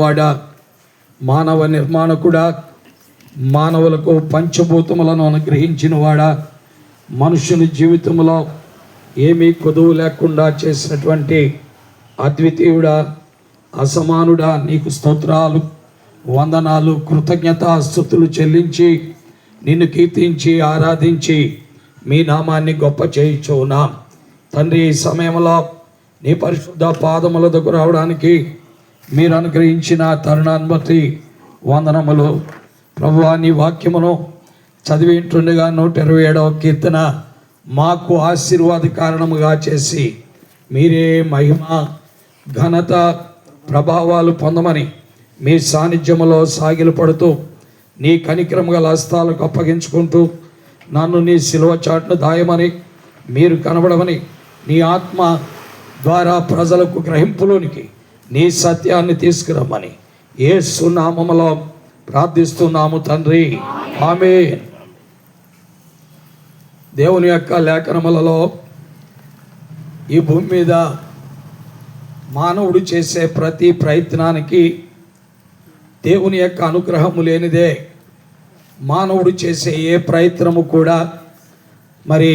కలిగినవాడా, మానవ నిర్మాణకుడా, మానవులకు పంచభూతములను అనుగ్రహించినవాడా, మనుషుని జీవితంలో ఏమీ కొదువు లేకుండా చేసినటువంటి అద్వితీయుడా, అసమానుడా, నీకు స్తోత్రాలు, వందనాలు, కృతజ్ఞతాస్తుతులు చెల్లించి నిన్ను కీర్తించి ఆరాధించి మీ నామాన్ని గొప్ప చేయుచున్నాం. తండ్రి, ఈ సమయంలో నీ పరిశుద్ధ పాదముల దగ్గర రావడానికి మీరు అనుగ్రహించిన తరుణాన్ని బట్టి వందనములు. ప్రభువా, నీ వాక్యమును చదివింటుండగా 127వ కీర్తన మాకు ఆశీర్వాద కారణముగా చేసి మీరే మహిమ, ఘనత, ప్రభావాలు పొందమని మీ సాన్నిధ్యములో సాగిలపడుతూ నీ కనికరము గల హస్తాలకు అప్పగించుకుంటూ నన్ను నీ శిలువ చాటును దాయమని, మీరు కనబడమని, నీ ఆత్మ ద్వారా ప్రజలకు గ్రహింపులోనికి నీ సత్యాన్ని తీసుకురమ్మని యేసు నామములో ప్రార్థిస్తున్నాము తండ్రి, ఆమేన్. దేవుని యొక్క లేఖనములలో ఈ భూమి మీద మానవుడు చేసే ప్రతి ప్రయత్నానికి దేవుని యొక్క అనుగ్రహము లేనిదే మానవుడు చేసే ఏ ప్రయత్నము కూడా మరి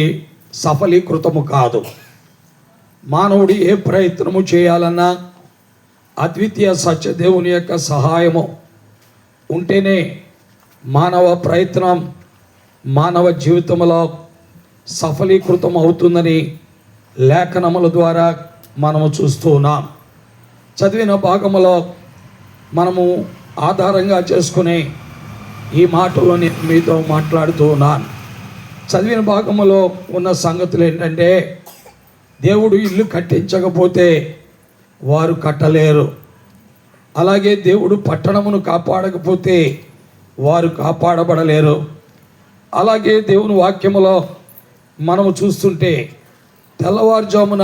సఫలీకృతము కాదు. మానవుడు ఏ ప్రయత్నము చేయాలన్నా అద్వితీయ సత్య దేవుని యొక్క సహాయము ఉంటేనే మానవ ప్రయత్నం మానవ జీవితంలో సఫలీకృతం అవుతుందని లేఖనముల ద్వారా మనము చూస్తూ ఉన్నాం. చదివిన భాగములో మనము ఆధారంగా చేసుకునే ఈ మాటలో నేను మీతో మాట్లాడుతూ ఉన్నాను. చదివిన భాగములో ఉన్న సంగతులు ఏంటంటే, దేవుడు ఇల్లు కట్టించకపోతే వారు కట్టలేరు, అలాగే దేవుడు పట్టణమును కాపాడకపోతే వారు కాపాడబడలేరు. అలాగే దేవుని వాక్యములో మనము చూస్తుంటే తెల్లవారుజామున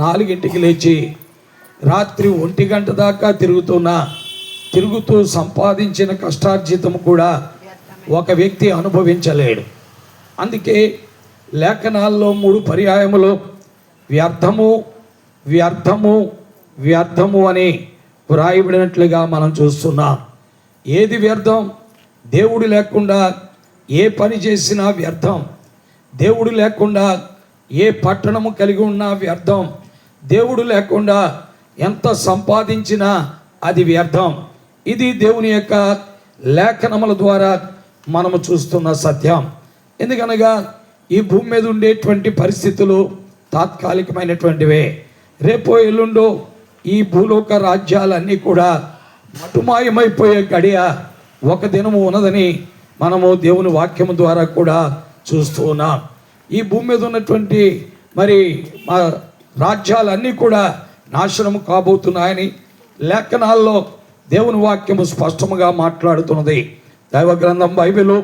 4 లేచి రాత్రి 1 దాకా తిరుగుతూ సంపాదించిన కష్టార్జితం కూడా ఒక వ్యక్తి అనుభవించలేడు. అందుకే లేఖనాల్లో 3 పర్యాయములు వ్యర్థము వ్యర్థము వ్యర్థము అని వ్రాయబడినట్లుగా మనం చూస్తున్నాం. ఏది వ్యర్థం? దేవుడు లేకుండా ఏ పని చేసినా వ్యర్థం. దేవుడు లేకుండా ఏ పట్టణము కలిగి ఉన్నా వ్యర్థం. దేవుడు లేకుండా ఎంత సంపాదించినా అది వ్యర్థం. ఇది దేవుని యొక్క లేఖనముల ద్వారా మనము చూస్తున్న సత్యం. ఎందుకనగా ఈ భూమి మీద ఉండేటువంటి పరిస్థితులు తాత్కాలికమైనటువంటివే. రేపో ఎల్లుండో ఈ భూలోక రాజ్యాలన్నీ కూడా మటుమాయమైపోయే గడియ ఒక దినము ఉన్నదని మనము దేవుని వాక్యము ద్వారా కూడా చూస్తూ ఉన్నాం. ఈ భూమి మీద ఉన్నటువంటి మరి మా రాజ్యాలన్నీ కూడా నాశనము కాబోతున్నాయని లేఖనాల్లో దేవుని వాక్యము స్పష్టముగా మాట్లాడుతున్నది. దైవ గ్రంథం బైబిలు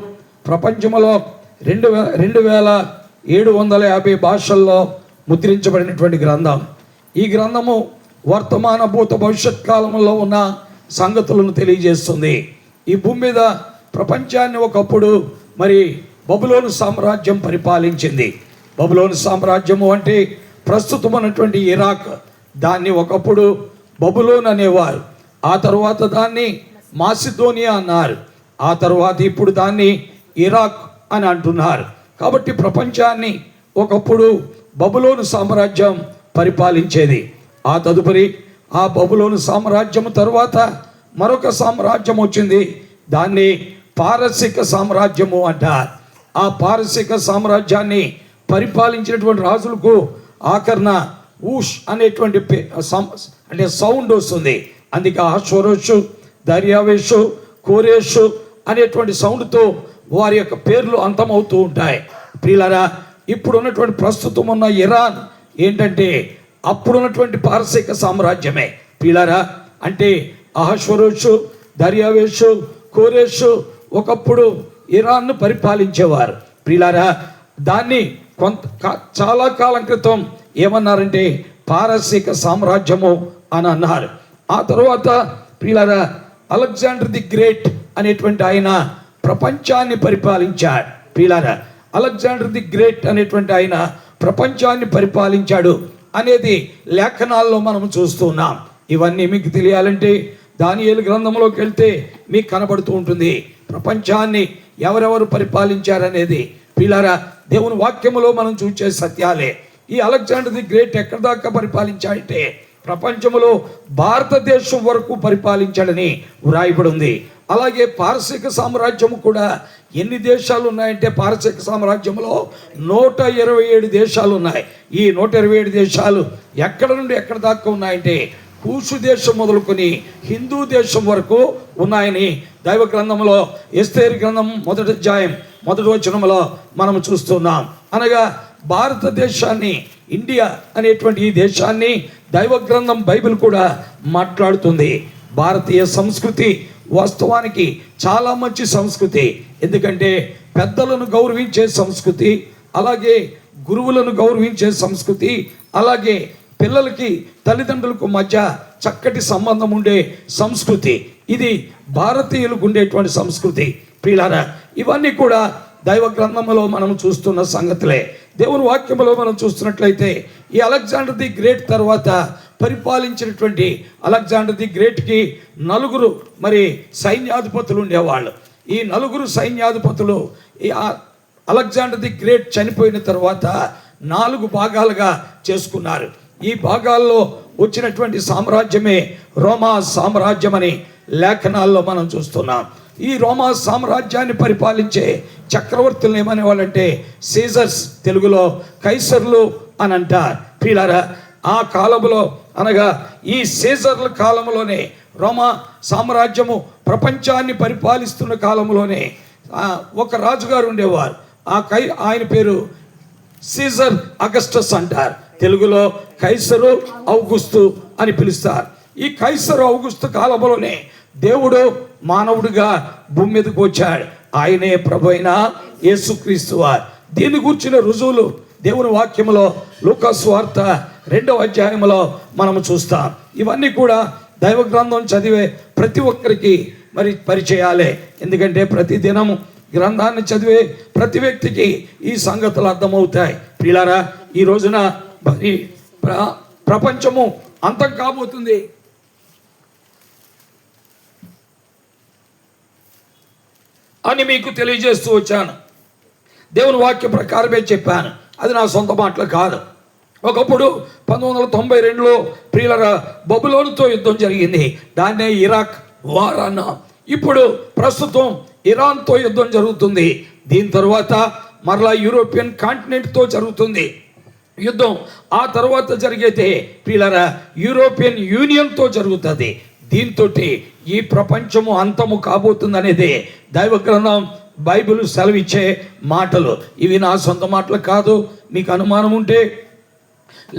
ప్రపంచంలో 2750 భాషల్లో ముద్రించబడినటువంటి గ్రంథం. ఈ గ్రంథము వర్తమాన భూత భవిష్యత్ కాలంలో ఉన్న సంగతులను తెలియజేస్తుంది. ఈ భూమి మీద ప్రపంచాన్ని ఒకప్పుడు మరి బబులోను సామ్రాజ్యం పరిపాలించింది. బబులోను సామ్రాజ్యము అంటే ప్రస్తుతం ఉన్నటువంటి ఇరాక్, దాన్ని ఒకప్పుడు బబులోన్ అనేవారు. ఆ తరువాత దాన్ని మాసిదోనియా అన్నారు. ఆ తరువాత ఇప్పుడు దాన్ని ఇరాక్ అని అంటున్నారు. కాబట్టి ప్రపంచాన్ని ఒకప్పుడు బబులోను సామ్రాజ్యం పరిపాలించేది. ఆ తదుపరి ఆ బబులోను సామ్రాజ్యము తరువాత మరొక సామ్రాజ్యం వచ్చింది. దాన్ని పారసిక సామ్రాజ్యము అంటారు. ఆ పారసిక సామ్రాజ్యాన్ని పరిపాలించినటువంటి రాజులకు ఆఖరణ ఊష్ అనేటువంటి అంటే సౌండ్ వస్తుంది. అందుకే అహష్వేరోషు, దర్యావేషు, కోరేషు అనేటువంటి సౌండ్తో వారి యొక్క పేర్లు అంతమవుతూ ఉంటాయి. ప్రియులారా, ఇప్పుడు ఉన్నటువంటి ప్రస్తుతం ఉన్న ఇరాన్ ఏంటంటే అప్పుడున్నటువంటి పారసిక సామ్రాజ్యమే. ప్రియులారా, అంటే అహష్వేరోషు, దర్యావేషు, కోరేషు ఒకప్పుడు ఇరాన్ను పరిపాలించేవారు. ప్రియులారా, దాన్ని చాలా కాలం క్రితం ఏమన్నారంటే పారసిక సామ్రాజ్యము అని అన్నారు. ఆ తర్వాత ప్రియులారా, అలెగ్జాండర్ ది గ్రేట్ అనేటువంటి ఆయన ప్రపంచాన్ని పరిపాలించాడు. ప్రియులారా, అలెగ్జాండర్ ది గ్రేట్ అనేటువంటి ఆయన ప్రపంచాన్ని పరిపాలించాడు అనేది లేఖనాల్లో మనం చూస్తున్నాం. ఇవన్నీ మీకు తెలియాలంటే దానియేలు గ్రంథంలోకి వెళ్తే మీకు కనబడుతూ ఉంటుంది. ప్రపంచాన్ని ఎవరెవరు పరిపాలించారనేది పిల్లరా దేవుని వాక్యములో మనం చూసే సత్యాలే. ఈ అలెగ్జాండర్ ది గ్రేట్ ఎక్కడి దాకా పరిపాలించాడంటే ప్రపంచంలో భారతదేశం వరకు పరిపాలించాడని వ్రాయబడి ఉంది. అలాగే పారసీక సామ్రాజ్యము కూడా ఎన్ని దేశాలు ఉన్నాయంటే పారసీక సామ్రాజ్యంలో 127 దేశాలు ఉన్నాయి. ఈ 127 దేశాలు ఎక్కడ నుండి ఎక్కడ దాకా ఉన్నాయంటే కూషు దేశం మొదలుకొని హిందూ దేశం వరకు ఉన్నాయని దైవ గ్రంథంలో ఎస్తేరు గ్రంథం 1వ అధ్యాయం 1వ వచనంలో మనం చూస్తున్నాం. అనగా భారతదేశాన్ని, ఇండియా అనేటువంటి ఈ దేశాన్ని దైవ గ్రంథం బైబిల్ కూడా మాట్లాడుతుంది. భారతీయ సంస్కృతి వాస్తవానికి చాలా మంచి సంస్కృతి. ఎందుకంటే పెద్దలను గౌరవించే సంస్కృతి, అలాగే గురువులను గౌరవించే సంస్కృతి, అలాగే పిల్లలకి తల్లిదండ్రులకు మధ్య చక్కటి సంబంధం ఉండే సంస్కృతి. ఇది భారతీయులకు ఉండేటువంటి సంస్కృతి. ప్రియులారా, ఇవన్నీ కూడా దైవ గ్రంథంలో మనం చూస్తున్న సంగతులే. దేవుని వాక్యంలో మనం చూస్తున్నట్లయితే ఈ అలెగ్జాండర్ ది గ్రేట్ తర్వాత పరిపాలించినటువంటి అలెగ్జాండర్ ది గ్రేట్కి 4 మరి సైన్యాధిపతులు ఉండేవాళ్ళు. ఈ 4 సైన్యాధిపతులు ఈ అలెగ్జాండర్ ది గ్రేట్ చనిపోయిన తర్వాత 4 భాగాలుగా చేసుకున్నారు. ఈ భాగాల్లో వచ్చినటువంటి సామ్రాజ్యమే రోమా సామ్రాజ్యం అని లేఖనాల్లో మనం చూస్తున్నాం. ఈ రోమా సామ్రాజ్యాన్ని పరిపాలించే చక్రవర్తులను ఏమనేవాళ్ళంటే సీజర్స్, తెలుగులో కైసర్లు అని అంటారు. ప్రియులారా, ఆ కాలంలో అనగా ఈ సీజర్ల కాలంలోనే రోమా సామ్రాజ్యము ప్రపంచాన్ని పరిపాలిస్తున్న కాలంలోనే ఒక రాజుగారు ఉండేవారు. ఆయన పేరు సీజర్ అగస్టస్ అంటారు. తెలుగులో కైసరు ఔగుస్తు అని పిలుస్తారు. ఈ కైసరు ఔగుస్తు కాలంలోనే దేవుడు మానవుడిగా భూమి మీదకు వచ్చాడు. ఆయనే ప్రభు అయిన యేసుక్రీస్తు వారు. దీని గురించిన రుజువులు దేవుని వాక్యంలో లూకా సువార్త 2వ అధ్యాయంలో మనము చూస్తాం. ఇవన్నీ కూడా దైవ గ్రంథం చదివే ప్రతి ఒక్కరికి మరి పరిచయాలే. ఎందుకంటే ప్రతి దినము గ్రంథాన్ని చదివే ప్రతి వ్యక్తికి ఈ సంగతులు అర్థమవుతాయి. ప్రియులారా, ఈ రోజున ప్రపంచము అంతం కాబోతుంది. అని మీకు తెలియజేస్తూ వచ్చాను. దేవుని వాక్య ప్రకారమే చెప్పాను. అది నా సొంత మాటలు కాదు. ఒకప్పుడు 1992లో ప్రియులరా బబులోనుతో యుద్ధం జరిగింది. దాన్నే ఇరాక్ వార్ అన్నాం. ఇప్పుడు ప్రస్తుతం ఇరాన్తో యుద్ధం జరుగుతుంది. దీని తర్వాత మరలా యూరోపియన్ కాంటినెంట్తో జరుగుతుంది యుద్ధం. ఆ తర్వాత జరిగేదే ప్రియులరా యూరోపియన్ యూనియన్తో జరుగుతుంది. దీంతో ఈ ప్రపంచము అంతము కాబోతుంది అనేది దైవ గ్రంథం బైబిల్ సెలవిచ్చే మాటలు. ఇవి నా సొంత మాటలు కాదు. మీకు అనుమానం ఉంటే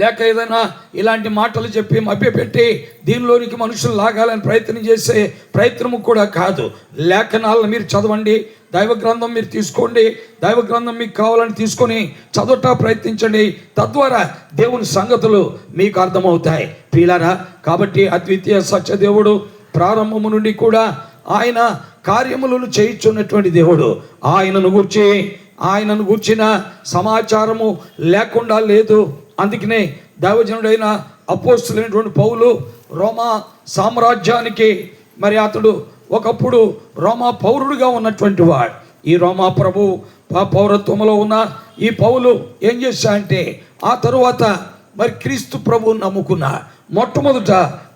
లేక ఏదైనా ఇలాంటి మాటలు చెప్పి మభ్యపెట్టి దీనిలోనికి మనుషులు లాగాలని ప్రయత్నం చేసే ప్రయత్నము కూడా కాదు. లేఖనాలను మీరు చదవండి, దైవ గ్రంథం మీరు తీసుకోండి, దైవ గ్రంథం మీకు కావాలని తీసుకొని చదవటా ప్రయత్నించండి. తద్వారా దేవుని సంగతులు మీకు అర్థమవుతాయి. ప్రియులారా, కాబట్టి అద్వితీయ సత్యదేవుడు ప్రారంభము నుండి కూడా ఆయన కార్యములను చేయించున్నటువంటి దేవుడు. ఆయనను గూర్చిన సమాచారము లేకుండా లేదు. అందుకనే దైవజనుడైన అపోస్తలుడైనటువంటి పౌలు రోమా సామ్రాజ్యానికి మరి అతడు ఒకప్పుడు రోమా పౌరుడుగా ఉన్నటువంటి వాడు. ఈ రోమా ప్రభు పౌరత్వంలో ఉన్న ఈ పౌలు ఏం చేశాడంటే ఆ తరువాత మరి క్రీస్తు ప్రభువుని నమ్ముకున్నాడు. మొట్టమొదట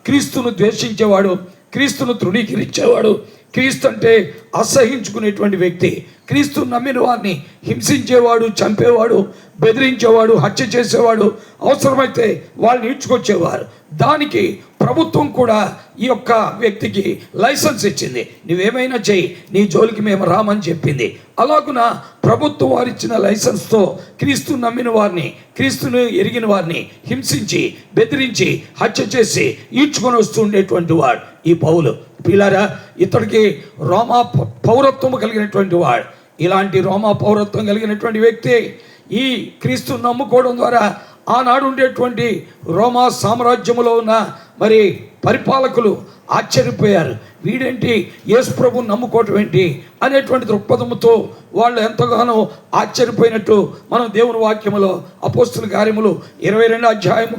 క్రీస్తును ద్వేషించేవాడు, క్రీస్తును తృణీకరించేవాడు, క్రీస్తు అంటే అసహించుకునేటువంటి వ్యక్తి, క్రీస్తు నమ్మిన వారిని హింసించేవాడు, చంపేవాడు, బెదిరించేవాడు, హత్య చేసేవాడు, అవసరమైతే వాళ్ళని ఈడ్చుకొచ్చేవారు. దానికి ప్రభుత్వం కూడా ఈ యొక్క వ్యక్తికి లైసెన్స్ ఇచ్చింది. నువ్వేమైనా చెయ్యి, నీ జోలికి మేము రామని చెప్పింది. అలాగున ప్రభుత్వం వారు ఇచ్చిన లైసెన్స్తో క్రీస్తు నమ్మిన వారిని, క్రీస్తును ఎరిగిన వారిని హింసించి, బెదిరించి, హత్య చేసి ఈడ్చుకొని వస్తుండేటువంటి వాడు ఈ పౌలు. పిల్లారా, ఇతడికి రోమా పౌరత్వం కలిగినటువంటి వాడు. ఇలాంటి రోమా పౌరత్వం కలిగినటువంటి వ్యక్తి ఈ క్రీస్తు నమ్ముకోవడం ద్వారా ఆనాడు ఉండేటువంటి రోమా సామ్రాజ్యములో ఉన్న మరి పరిపాలకులు ఆశ్చర్యపోయారు. వీడేంటి యేసు ప్రభువుని నమ్ముకోవటం ఏంటి అనేటువంటి దృక్పథముతో వాళ్ళు ఎంతగానో ఆశ్చర్యపోయినట్టు మనం దేవుని వాక్యములో అపోస్తుల కార్యములు 22వ అధ్యాయం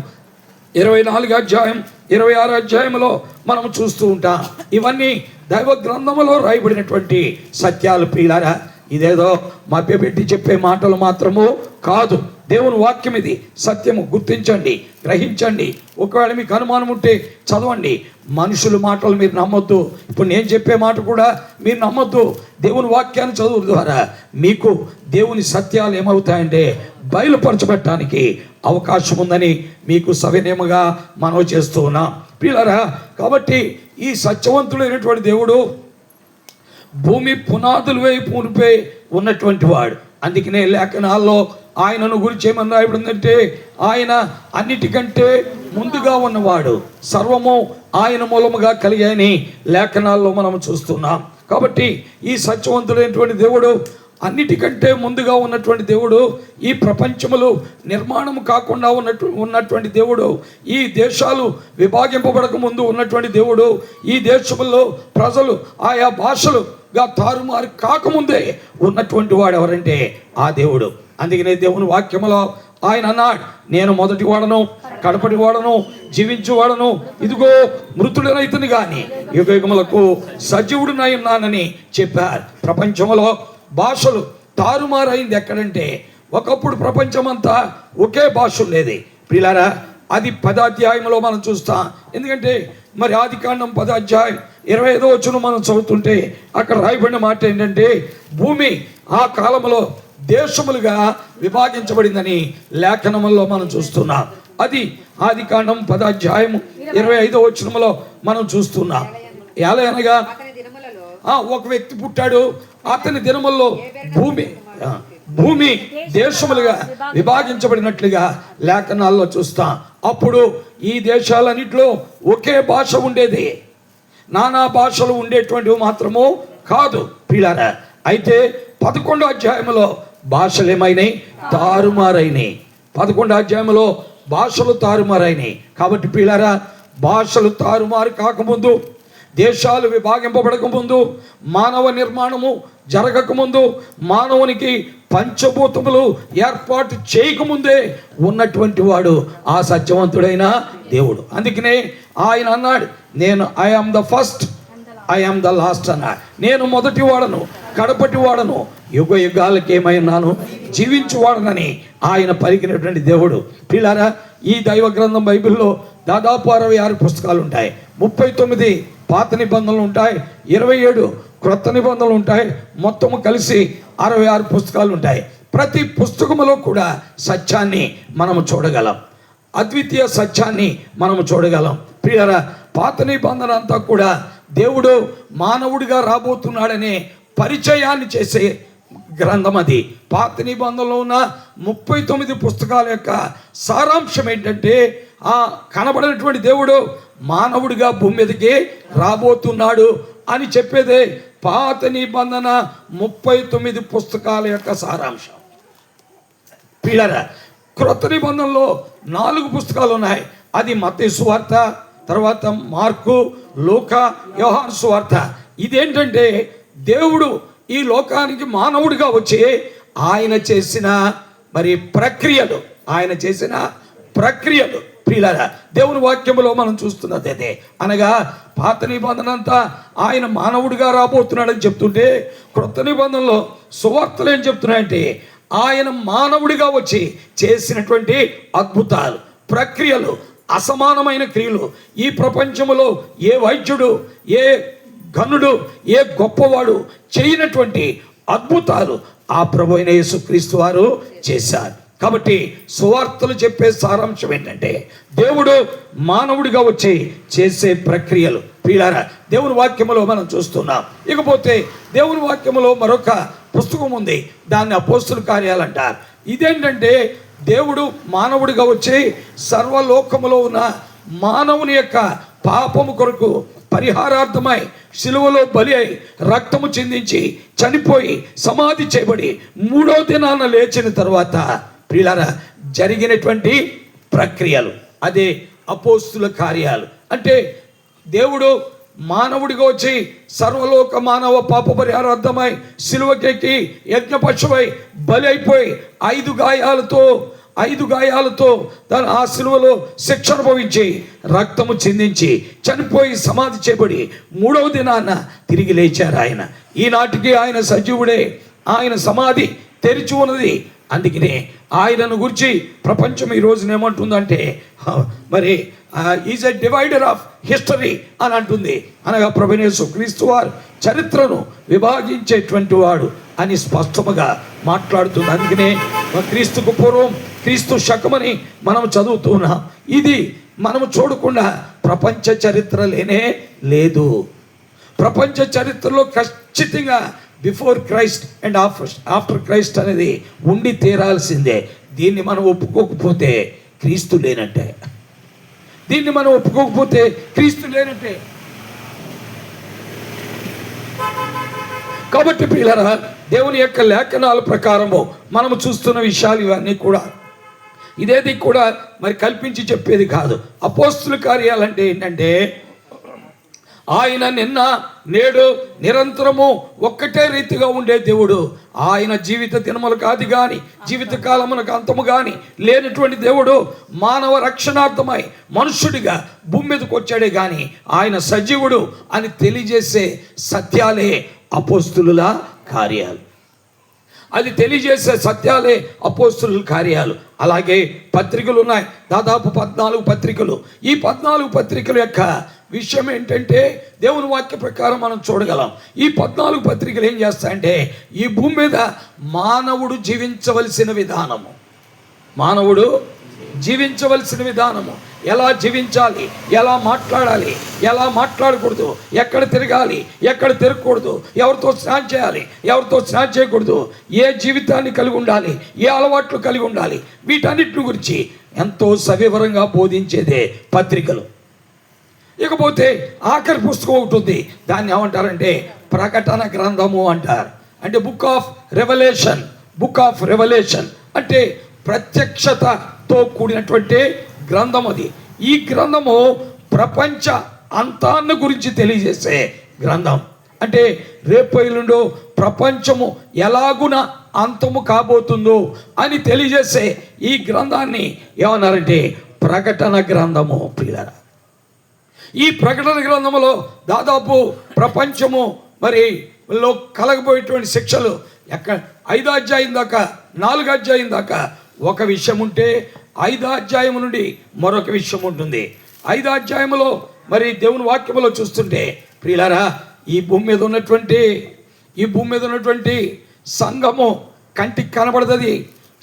24వ అధ్యాయం 26 అధ్యాయంలో మనం చూస్తూ ఉంటాం. ఇవన్నీ దైవ గ్రంథములో రాయబడినటువంటి సత్యాలు ప్రియులారా. ఇదేదో మభ్యపెట్టి చెప్పే మాటలు మాత్రము కాదు, దేవుని వాక్యం ఇది సత్యము. గుర్తించండి, గ్రహించండి. ఒకవేళ మీకు అనుమానం ఉంటే చదవండి. మనుషుల మాటలు మీరు నమ్మొద్దు. ఇప్పుడు నేను చెప్పే మాట కూడా మీరు నమ్మొద్దు. దేవుని వాక్యాన్ని చదువు ద్వారా మీకు దేవుని సత్యాలు ఏమవుతాయంటే బయలుపరచబెట్టడానికి అవకాశం ఉందని మీకు సవినయముగా మనవి చేస్తూ ఉన్నాం ప్రియులారా. కాబట్టి ఈ సత్యవంతుడైనటువంటి దేవుడు భూమి పునాదులు వైపు మునిపే ఉన్నటువంటి వాడు. అందుకనే లేఖనాల్లో ఆయనను గురించి ఏమని రాయబడిందంటే ఆయన అన్నిటికంటే ముందుగా ఉన్నవాడు, సర్వము ఆయన మూలముగా కలిగాయని లేఖనాల్లో మనం చూస్తున్నాం. కాబట్టి ఈ సత్యవంతుడైనటువంటి దేవుడు, అన్నిటికంటే ముందుగా ఉన్నటువంటి దేవుడు, ఈ ప్రపంచములు నిర్మాణం కాకుండా ఉన్నటువంటి దేవుడు, ఈ దేశాలు విభాగింపబడక ముందు ఉన్నటువంటి దేవుడు, ఈ దేశంలో ప్రజలు ఆయా భాషలుగా తారుమారు కాకముందే ఉన్నటువంటి వాడు ఎవరంటే ఆ దేవుడు. అందుకనే దేవుని వాక్యములో ఆయన అన్నాడు, నేను మొదటి వాడను, కడపటి వాడను, జీవించు వాడను, ఇదిగో మృతుడనైతుని గాని యుగయుగములకు సజీవుడినై ఉన్నానని చెప్పారు. ప్రపంచంలో భాషలు తారుమారైంది ఎక్కడంటే, ఒకప్పుడు ప్రపంచమంతా ఒకే భాష ఉండేది ప్రియులారా. అది 10వ అధ్యాయంలో మనం చూస్తాం. ఎందుకంటే మరి ఆదికాండం 10వ అధ్యాయం 25వ వచనం మనం చదువుతుంటే అక్కడ రాయబడిన మాట ఏంటంటే, భూమి ఆ కాలంలో దేశములుగా విభాగించబడిందని లేఖనముల్లో మనం చూస్తున్నాం. అది ఆదికాండం 10వ అధ్యాయం 25వ వచనంలో మనం చూస్తున్నాం. ఎలా అనగా ఒక వ్యక్తి పుట్టాడు, అతని దినముల్లో భూమి దేశములుగా విభాగించబడినట్లుగా లేఖనాల్లో చూస్తాం. అప్పుడు ఈ దేశాలన్నింటిలో ఒకే భాష ఉండేది, నానా భాషలు ఉండేటువంటివి మాత్రము కాదు ప్రియులారా. అయితే 11వ అధ్యాయంలో భాషలు ఏమైనాయి? తారుమారైనాయి. 11వ అధ్యాయంలో భాషలు తారుమారైనాయి. కాబట్టి ప్రియులారా, భాషలు తారుమారు కాకముందు, దేశాలు విభాగింపబడకముందు, మానవ నిర్మాణము జరగకముందు, మానవునికి పంచభూతములు ఏర్పాటు చేయకముందే ఉన్నటువంటి వాడు ఆ సత్యవంతుడైన దేవుడు. అందుకనే ఆయన అన్నాడు, నేను I am the first, I am the last అన్నాడు. నేను మొదటి వాడను, కడపటి వాడను, యుగ యుగాలకి ఏమైనాను, జీవించు వాడనని ఆయన పలికినటువంటి దేవుడు. పిల్లారా, ఈ దైవ గ్రంథం బైబిల్లో దాదాపు 66 పుస్తకాలు ఉంటాయి. 39 పాత నిబంధనలు ఉంటాయి, 27 క్రొత్త నిబంధనలు ఉంటాయి. మొత్తము కలిసి 66 పుస్తకాలు ఉంటాయి. ప్రతి పుస్తకములో కూడా సత్యాన్ని మనము చూడగలం, అద్వితీయ సత్యాన్ని మనము చూడగలం. ప్రియులారా, పాత నిబంధన అంతా కూడా దేవుడు మానవుడిగా రాబోతున్నాడనే పరిచయాన్ని చేసే గ్రంథం అది. పాత నిబంధనలో ఉన్న 39 పుస్తకాల యొక్క సారాంశం ఏంటంటే, ఆ కనబడినటువంటి దేవుడు మానవుడిగా భూమి మీదకి రాబోతున్నాడు అని చెప్పేదే పాత నిబంధన 39 పుస్తకాల యొక్క సారాంశం. పిల్లరా, క్రొత్త నిబంధనలో 4 పుస్తకాలు ఉన్నాయి. అది మత్తయి సువార్త, తర్వాత మార్కు, లూకా, యోహాను సువార్త. ఇదేంటంటే దేవుడు ఈ లోకానికి మానవుడిగా వచ్చి ఆయన చేసిన ప్రక్రియలు ప్రియులారా, దేవుని వాక్యములో మనం చూస్తున్నది అదే. అనగా పాత నిబంధన అంతా ఆయన మానవుడిగా రాబోతున్నాడని చెప్తుంటే, క్రొత్త నిబంధనలో సువార్తలు ఏం చెప్తున్నాయంటే ఆయన మానవుడిగా వచ్చి చేసినటువంటి అద్భుతాలు, ప్రక్రియలు, అసమానమైన క్రియలు. ఈ ప్రపంచంలో ఏ వైద్యుడు, ఏ ఘనుడు, ఏ గొప్పవాడు చేయనటువంటి అద్భుతాలు ఆ ప్రభు అయిన యేసుక్రీస్తు వారు చేశారు. కాబట్టి సువార్తలు చెప్పే సారాంశం ఏంటంటే దేవుడు మానవుడిగా వచ్చి చేసే ప్రక్రియలు. ప్రియులారా, దేవుని వాక్యములో మనం చూస్తున్నాం. ఇకపోతే దేవుని వాక్యములో మరొక పుస్తకం ఉంది, దాన్ని అపోస్తుల కార్యాలు అంటారు. ఇదేంటంటే దేవుడు మానవుడిగా వచ్చి సర్వలోకములో ఉన్న మానవుని యొక్క పాపము కొరకు పరిహారార్థమై సిలువలో బలి అయి రక్తము చిందించి చనిపోయి సమాధి చేయబడి 3వ దినాన లేచిన తర్వాత ప్రియులారా జరిగినటువంటి ప్రక్రియలు, అదే అపోస్తుల కార్యాలు. అంటే దేవుడు మానవుడిగా వచ్చి సర్వలోక మానవ పాప పరిహారార్థమై సిలువకెక్కి యజ్ఞపశువై బలి అయిపోయి 5 గాయాలతో 5 గాయాలతో తను ఆ సిలువలో శిక్ష అనుభవించి రక్తము చిందించి చనిపోయి సమాధి చేయబడి 3వ దినాన తిరిగి లేచారు ఆయన. ఈనాటికి ఆయన సజీవుడే, ఆయన సమాధి తెరిచి ఉన్నది. అందుకనే ఆయనను గురించి ప్రపంచం ఈ రోజున ఏమంటుందంటే మరి is a divider of history అని అంటుంది. అనగా ప్రభువైన యేసు క్రీస్తు వారు చరిత్రను విభాగించేటువంటి వాడు అని స్పష్టముగా మాట్లాడుతుంది. అందుకనే క్రీస్తుకు పూర్వం క్రీస్తు శకమని మనం చదువుతున్నాం. ఇది మనము చూడకుండా ప్రపంచ చరిత్ర లేనే లేదు. ప్రపంచ చరిత్రలో ఖచ్చితంగా before Christ and after Christ అనేది ఉండి తీరాల్సిందే. దీన్ని మనం ఒప్పుకోకపోతే క్రీస్తు లేనట్టే. దీన్ని మనం ఒప్పుకోకపోతే క్రీస్తు లేనట్టే. కాబట్టి ప్రియులారా, దేవుని యొక్క లేఖనాల ప్రకారము మనము చూస్తున్న విషయాలు ఇవన్నీ కూడా ఇదేది కూడా మరి కల్పించి చెప్పేది కాదు. అపోస్తుల కార్యాలంటే ఏంటంటే ఆయన నిన్న నేడు నిరంతరము ఒక్కటే రీతిగా ఉండే దేవుడు. ఆయన జీవిత దినములకు ఆది కానీ జీవిత కాలమునకు అంతము కానీ లేనటువంటి దేవుడు మానవ రక్షణార్థమై మనుష్యుడిగా భూమి మీదకి వచ్చాడే కానీ ఆయన సజీవుడు అని తెలియజేసే సత్యాలే అపోస్తులుల కార్యాలు. అది తెలియజేసే సత్యాలే అపోస్తుల కార్యాలు. అలాగే పత్రికలు ఉన్నాయి, దాదాపు 14 పత్రికలు. ఈ 14 పత్రికల యొక్క విషయం ఏంటంటే దేవుని వాక్య ప్రకారం మనం చూడగలం. ఈ 14 పత్రికలు ఏం చేస్తాయంటే ఈ భూమి మీద మానవుడు జీవించవలసిన విధానము, మానవుడు జీవించవలసిన విధానము, ఎలా జీవించాలి, ఎలా మాట్లాడాలి, ఎలా మాట్లాడకూడదు, ఎక్కడ తిరగాలి, ఎక్కడ తిరగకూడదు, ఎవరితో స్నానం చేయాలి, ఎవరితో స్నానం చేయకూడదు, ఏ జీవితాన్ని కలిగి ఉండాలి, ఏ అలవాట్లు కలిగి ఉండాలి, వీటన్నిటి గురించి ఎంతో సవివరంగా బోధించేదే పత్రికలు. ఇకపోతే ఆఖరి పుస్తకం ఒకటి ఉంది, దాన్ని ఏమంటారంటే ప్రకటన గ్రంథము అంటారు. అంటే book of revolution. Book of revolution అంటే ప్రత్యక్షతతో కూడినటువంటి గ్రంథం అది. ఈ గ్రంథము ప్రపంచ అంతాన్ని గురించి తెలియజేసే గ్రంథం. అంటే రేపు ఎల్లుండో ప్రపంచము ఎలాగున అంతము కాబోతుందో అని తెలియజేసే ఈ గ్రంథాన్ని ఏమన్నారంటే ప్రకటన గ్రంథము. ప్రియులారా, ఈ ప్రకటన గ్రంథములో దాదాపు ప్రపంచము మరి లో కలగబోయేటువంటి శిక్షలు 5వ అధ్యాయం దాకా 4వ అధ్యాయం దాకా ఒక విషయం ఉంటే 5వ అధ్యాయం నుండి మరొక విషయం ఉంటుంది. 5వ అధ్యాయంలో మరి దేవుని వాక్యములో చూస్తుంటే ప్రియులారా, ఈ భూమి మీద ఉన్నటువంటి సంఘము కంటికి కనబడదది,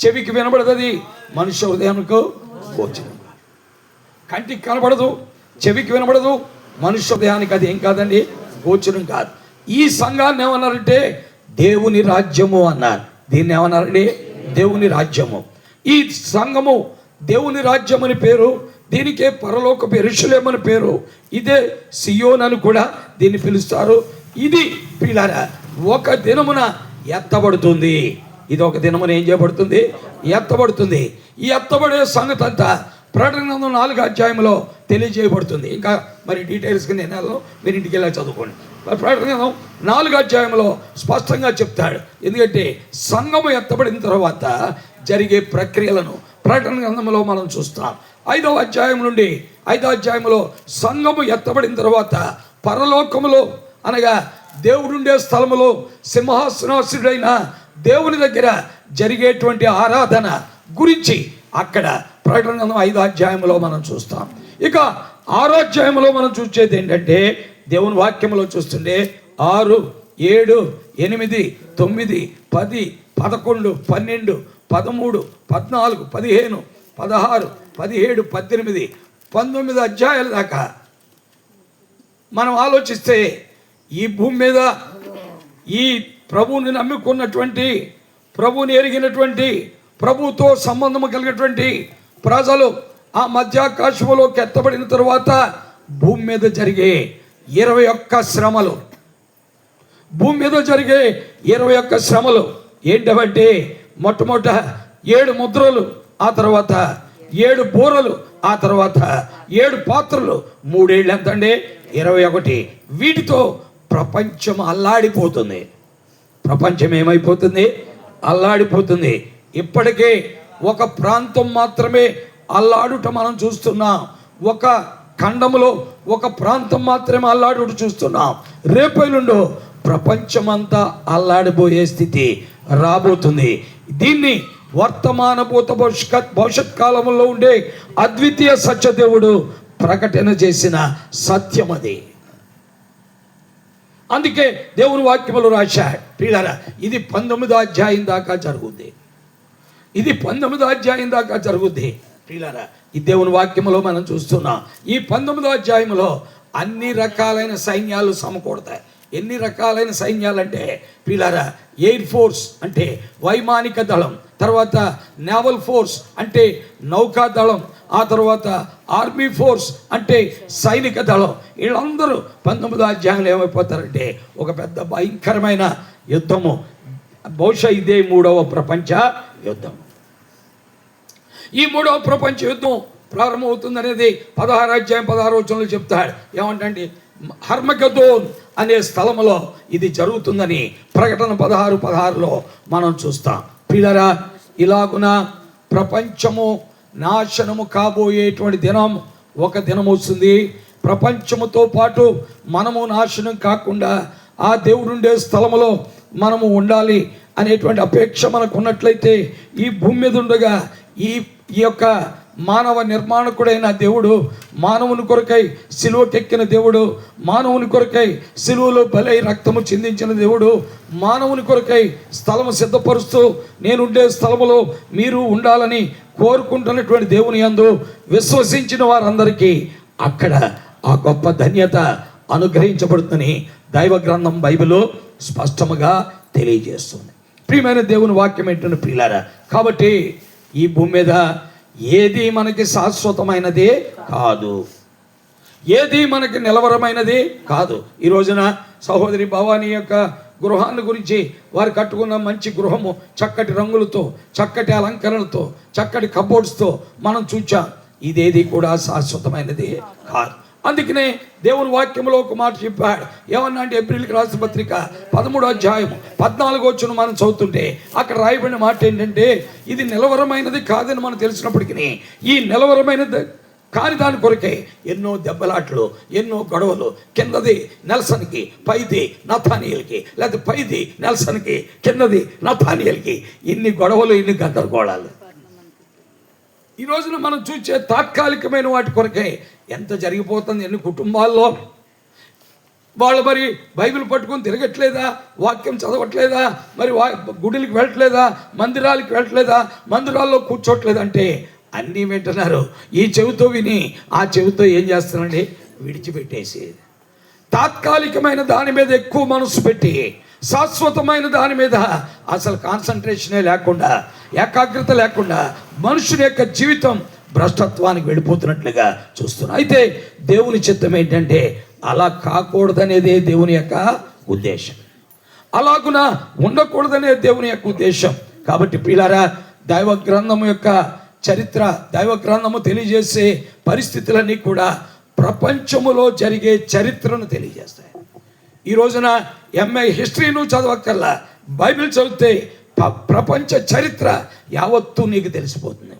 చెవికి వినబడదది, మనుష్య హృదయానికి గోచరం. కంటికి కనబడదు, చెవికి వినబడదు, మనుష్య హృదయానికి అది ఏం కాదండి, గోచరం కాదు. ఈ సంఘాన్ని ఏమన్నారంటే దేవుని రాజ్యము అన్నారు. దీన్ని ఏమన్నారండి, దేవుని రాజ్యము. ఈ సంఘము దేవుని రాజ్యం అని పేరు, దీనికే పరలోకపు యెరూషలేము అని పేరు. ఇదే సియోన్ అని కూడా దీన్ని పిలుస్తారు. ఇది ప్రియులారా ఒక దినమున ఎత్తబడుతుంది. ఇది ఒక దినమున ఏం చేయబడుతుంది, ఎత్తబడుతుంది. ఈ ఎత్తబడే సంగతి అంతా ప్రకటన గ్రంథం 4వ అధ్యాయంలో తెలియజేయబడుతుంది. ఇంకా మరి డీటెయిల్స్గా నేను మీరు ఇంటికి వెళ్ళి చదువుకోండి. ప్రకటన గ్రంథం 4వ అధ్యాయంలో స్పష్టంగా చెప్తాడు. ఎందుకంటే సంఘము ఎత్తబడిన తర్వాత జరిగే ప్రక్రియలను ప్రకటన గ్రంథంలో మనం చూస్తాం. 5వ అధ్యాయం నుండి 5వ అధ్యాయంలో సంఘము ఎత్తబడిన తర్వాత పరలోకములో అనగా దేవుడుండే స్థలములో సింహాసనాసుడైన దేవుని దగ్గర జరిగేటువంటి ఆరాధన గురించి అక్కడ ప్రకటన గ్రంథం 5వ అధ్యాయంలో మనం చూస్తాం. ఇక 6వ అధ్యాయంలో మనం చూసేది ఏంటంటే దేవుని వాక్యంలో చూస్తుంటే 6, 7, 8, 9, 10, 11, 12, 13, 14, 15, 16, 17, 18, 19 అధ్యాయాల దాకా మనం ఆలోచిస్తే ఈ భూమి మీద ఈ ప్రభువుని నమ్ముకున్నటువంటి, ప్రభువుని ఎరిగినటువంటి, ప్రభువుతో సంబంధం కలిగినటువంటి ప్రజలు ఆ మధ్యాకాశములోకి ఎత్తబడిన తరువాత భూమి మీద జరిగే 21 శ్రమలు, భూమి మీద జరిగే 21 శ్రమలు ఏంటంటే మొట్టమొదట 7 ముద్రలు, ఆ తర్వాత 7 బూరలు, ఆ తర్వాత 7 పాత్రలు, 3 ఏళ్ళు ఎంతండి 21. వీటితో ప్రపంచం అల్లాడిపోతుంది. ప్రపంచం ఏమైపోతుంది, అల్లాడిపోతుంది. ఇప్పటికే ఒక ప్రాంతం మాత్రమే అల్లాడుట మనం చూస్తున్నాం. ఒక ఖండములో ఒక ప్రాంతం మాత్రమే అల్లాడుట చూస్తున్నాం. రేపైలుండో ప్రపంచమంతా అల్లాడిపోయే స్థితి రాబోతుంది. దీన్ని వర్తమాన భూత భవిష్యత్ కాలంలో ఉండే అద్వితీయ సత్యదేవుడు ప్రకటన చేసిన సత్యం అది. అందుకే దేవుని వాక్యములు రాశాడు. ప్రియులారా, ఇది 19వ అధ్యాయం దాకా జరుగుద్ది. ఇది 19వ అధ్యాయం దాకా జరుగుద్ది. ప్రియులారా, ఈ దేవుని వాక్యములో మనం చూస్తున్నాం. ఈ 19వ అధ్యాయంలో అన్ని రకాలైన సైన్యాలు సమకూడతాయి. ఎన్ని రకాలైన సైన్యాలంటే ప్రియులారా, ఎయిర్ ఫోర్స్ అంటే వైమానిక దళం, తర్వాత నేవల్ ఫోర్స్ అంటే నౌకా దళం, ఆ తర్వాత ఆర్మీ ఫోర్స్ అంటే సైనిక దళం. వీళ్ళందరూ 19వ అధ్యాయంలో ఏమైపోతారంటే ఒక పెద్ద భయంకరమైన యుద్ధము. బహుశా ఇదే 3వ ప్రపంచ యుద్ధం. ఈ 3వ ప్రపంచ యుద్ధం ప్రారంభమవుతుంది అనేది 16వ అధ్యాయం 16వ వచనంలో చెప్తాడు. ఏమంటే హర్మగెదోన్ అనే స్థలంలో ఇది జరుగుతుందని ప్రకటన 16:16లో మనం చూస్తాం. ప్రియులారా, ఇలాగున ప్రపంచము నాశనము కాబోయేటువంటి దినం ఒక దినం వస్తుంది. ప్రపంచముతో పాటు మనము నాశనం కాకుండా ఆ దేవుడుండే స్థలములో మనము ఉండాలి అనేటువంటి అపేక్ష మనకు ఉన్నట్లయితే, ఈ భూమి మీద ఉండగా ఈ యొక్క మానవ నిర్మాణకుడైన దేవుడు, మానవుని కొరకై సిలువకెక్కిన దేవుడు, మానవుని కొరకై సిలువలో బలై రక్తము చిందించిన దేవుడు, మానవుని కొరకై స్థలము సిద్ధపరుస్తూ నేనుండే స్థలములో మీరు ఉండాలని కోరుకుంటున్నటువంటి దేవుని యందు విశ్వసించిన వారందరికీ అక్కడ ఆ గొప్ప ధన్యత అనుగ్రహించబడుతుందని దైవ గ్రంథం బైబిల్ స్పష్టముగా తెలియజేస్తుంది. ప్రియమైన దేవుని వాక్యం ఏంటంటే ప్రియులారా, కాబట్టి ఈ భూమి మీద ఏది మనకి శాశ్వతమైనదే కాదు, ఏది మనకి నిలవరమైనది కాదు. ఈ రోజున సహోదరి భవానీ యొక్క గృహాన్ని గురించి వారు కట్టుకున్న మంచి గృహము చక్కటి రంగులతో, చక్కటి అలంకరణలతో, చక్కటి కబోర్డ్స్తో మనం చూచాం. ఇదేది కూడా శాశ్వతమైనది కాదు. అందుకనే దేవుని వాక్యంలో ఒక మాట చెప్పాడు. ఏమన్నా అంటే ఏప్రిల్కి రాసిన పత్రిక 13వ అధ్యాయం 14వ వచనం మనం చదువుతుంటే అక్కడ రాయబడిన మాట ఏంటంటే, ఇది నిలవరమైనది కాదని మనం తెలిసినప్పటికీ ఈ నిలవరమైనది కాని దాని కొరకే ఎన్నో దెబ్బలాట్లు, ఎన్నో గొడవలు, కిందది నెల్సన్కి, పైది నతానియేలుకి, లేకపోతే పైది నెల్సన్కి, కిందది నతానియేలుకి, ఇన్ని గొడవలు, ఇన్ని గందరగోళాలు. ఈ రోజున మనం చూసే తాత్కాలికమైన వాటి కొరకే ఎంత జరిగిపోతుంది. ఎన్ని కుటుంబాల్లో వాళ్ళు మరి బైబిల్ పట్టుకొని తిరగట్లేదా, వాక్యం చదవట్లేదా, మరి గుడికి వెళ్ళట్లేదా, మందిరాలకి వెళ్ళట్లేదా, మందిరాల్లో కూర్చోట్లేదంటే అన్నీ వింటున్నారు. ఈ చెవితో విని ఆ చెవితో ఏం చేస్తానండి, విడిచిపెట్టేసి తాత్కాలికమైన దాని మీద ఎక్కువ మనసు పెట్టి శాశ్వతమైన దాని మీద అసలు కాన్సన్ట్రేషనే లేకుండా, ఏకాగ్రత లేకుండా మనుషుని యొక్క జీవితం భ్రష్టత్వానికి వెళ్ళిపోతున్నట్లుగా చూస్తున్నాం. అయితే దేవుని చిత్తం ఏంటంటే అలా కాకూడదనేదే దేవుని యొక్క ఉద్దేశం, అలాగున ఉండకూడదనే దేవుని యొక్క ఉద్దేశం. కాబట్టి ప్రియులారా, దైవ గ్రంథము యొక్క చరిత్ర, దైవ గ్రంథము తెలియజేసే పరిస్థితులన్నీ కూడా ప్రపంచములో జరిగే చరిత్రను తెలియజేస్తాయి. ఈ రోజున ఎంఏ హిస్టరీ నువ్వు చదవక్కర్లా, బైబిల్ చదివితే ప్రపంచ చరిత్ర యావత్తు నీకు తెలిసిపోతుంది.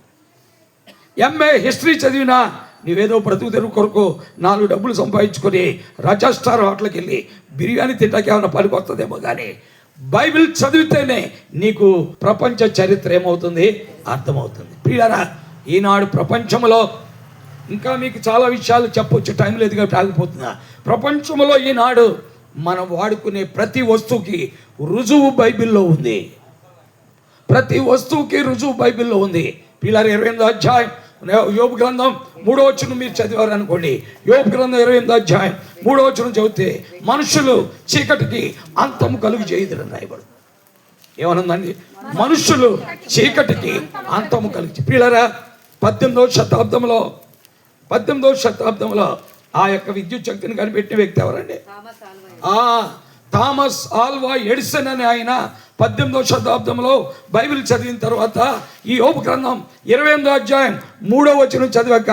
ఎంఏ హిస్టరీ చదివినా నువ్వేదో బ్రతుకు తెరువు కొరకు 4 డబ్బులు సంపాదించుకొని రాజా స్టార్ హోటల్కి వెళ్ళి బిర్యానీ తింటాకి ఏమైనా పనికి వస్తుందేమో, కానీ బైబిల్ చదివితేనే నీకు ప్రపంచ చరిత్ర ఏమవుతుంది, అర్థమవుతుంది. ప్రియులారా, ఈనాడు ప్రపంచంలో ఇంకా మీకు చాలా విషయాలు చెప్పొచ్చు, టైం లేదు కాబట్టి ఆగిపోతున్నా. ప్రపంచంలో ఈనాడు మనం వాడుకునే ప్రతి వస్తువుకి రుజువు బైబిల్లో ఉంది. ప్రతి వస్తువుకి రుజువు బైబిల్లో ఉంది. పిల్లలు 28వ అధ్యాయం యోబు గ్రంథం 3వ వచనం మీరు చదివారు అనుకోండి. యోబు గ్రంథం 28వ అధ్యాయం 3వ వచనం చదివితే మనుషులు చీకటికి అంతము కలుగు చేయదురని రాయబడు. ఏమనుందండి, మనుషులు చీకటికి అంతము కలిగి. పిల్లరా, 18వ శతాబ్దంలో ఆ యొక్క విద్యుత్ శక్తిని కనిపెట్టిన వ్యక్తి ఎవరండి? థామస్ ఆల్వా ఎడిసన్ అనే ఆయన 18వ శతాబ్దంలో బైబిల్ చదివిన తర్వాత ఈ యోబు గ్రంథం 28వ అధ్యాయం 3వ వచనం చదివాక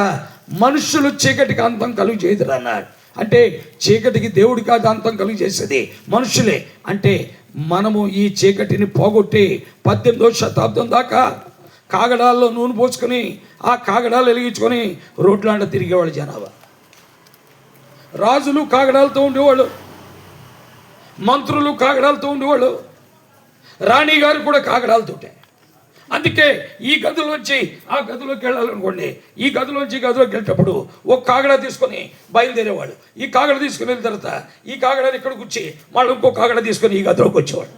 మనుషులు చీకటికి అంతం కలుగు చేయదురు అన్నాడు. అంటే చీకటికి దేవుడి కాదు అంతం కలుగు చేసేది మనుషులే. అంటే మనము ఈ చీకటిని పోగొట్టి 18వ శతాబ్దం దాకా కాగడాల్లో నూనె పోసుకొని ఆ కాగడాలు వెలిగించుకొని రోడ్లాంట తిరిగేవాళ్ళు జనాభా. రాజులు కాగడాలతో ఉండేవాళ్ళు, మంత్రులు కాగడాలతో ఉండేవాళ్ళు, రాణి గారు కూడా కాగడాలతోటే. అందుకే ఈ గదిలోంచి ఆ గదిలోకి వెళ్ళాలనుకోండి, ఈ గదిలోంచి గదిలోకి వెళ్ళేటప్పుడు ఒక కాగడా తీసుకొని బయలుదేరేవాడు. ఈ కాగడ తీసుకుని వెళ్ళిన తర్వాత ఈ కాగడాని ఇక్కడ కూర్చి మళ్ళీ ఇంకో కాగడ తీసుకొని ఈ గదిలోకి వచ్చేవాడు.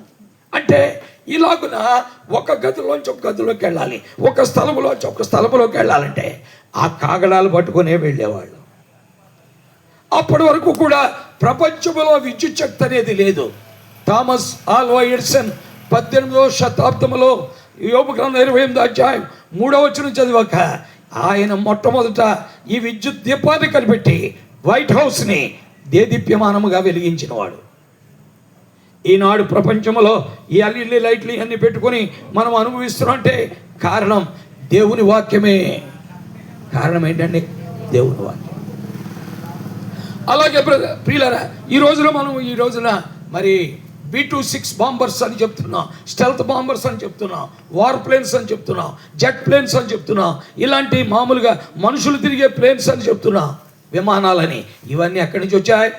అంటే ఇలాగున ఒక గదిలోంచి ఒక గదిలోకి వెళ్ళాలి, ఒక స్థలంలోంచి ఒక స్థలంలోకి వెళ్ళాలంటే ఆ కాగడాలు పట్టుకునే వెళ్ళేవాళ్ళు. అప్పటి వరకు కూడా ప్రపంచంలో విద్యుత్ శక్తి అనేది లేదు. థామస్ ఆల్వా ఎడిసన్ 18వ శతాబ్దంలో యోబు గ్రంథం 28వ అధ్యాయం 3వ వచనం చదివాక ఆయన మొట్టమొదట ఈ విద్యుత్ దీపాన్ని కనిపెట్టి వైట్ హౌస్ని దేదీప్యమానముగా వెలిగించినవాడు. ఈనాడు ప్రపంచంలో ఈ ఎల్ఈడి లైట్లు ఇవన్నీ పెట్టుకొని మనం అనుభవిస్తున్నాం అంటే కారణం దేవుని వాక్యమే. కారణం ఏంటండి? దేవుని వాక్యం. అలాగే ప్రియులారా, ఈ రోజున మరి B-26 బాంబర్స్ అని చెప్తున్నాం, స్టెల్త్ బాంబర్స్ అని చెప్తున్నాం, వార్ ప్లేన్స్ అని చెప్తున్నాం, జెట్ ప్లేన్స్ అని చెప్తున్నాం, ఇలాంటి మామూలుగా మనుషులు తిరిగే ప్లేన్స్ అని చెప్తున్నాం, విమానాలని. ఇవన్నీ ఎక్కడి నుంచి వచ్చాయి?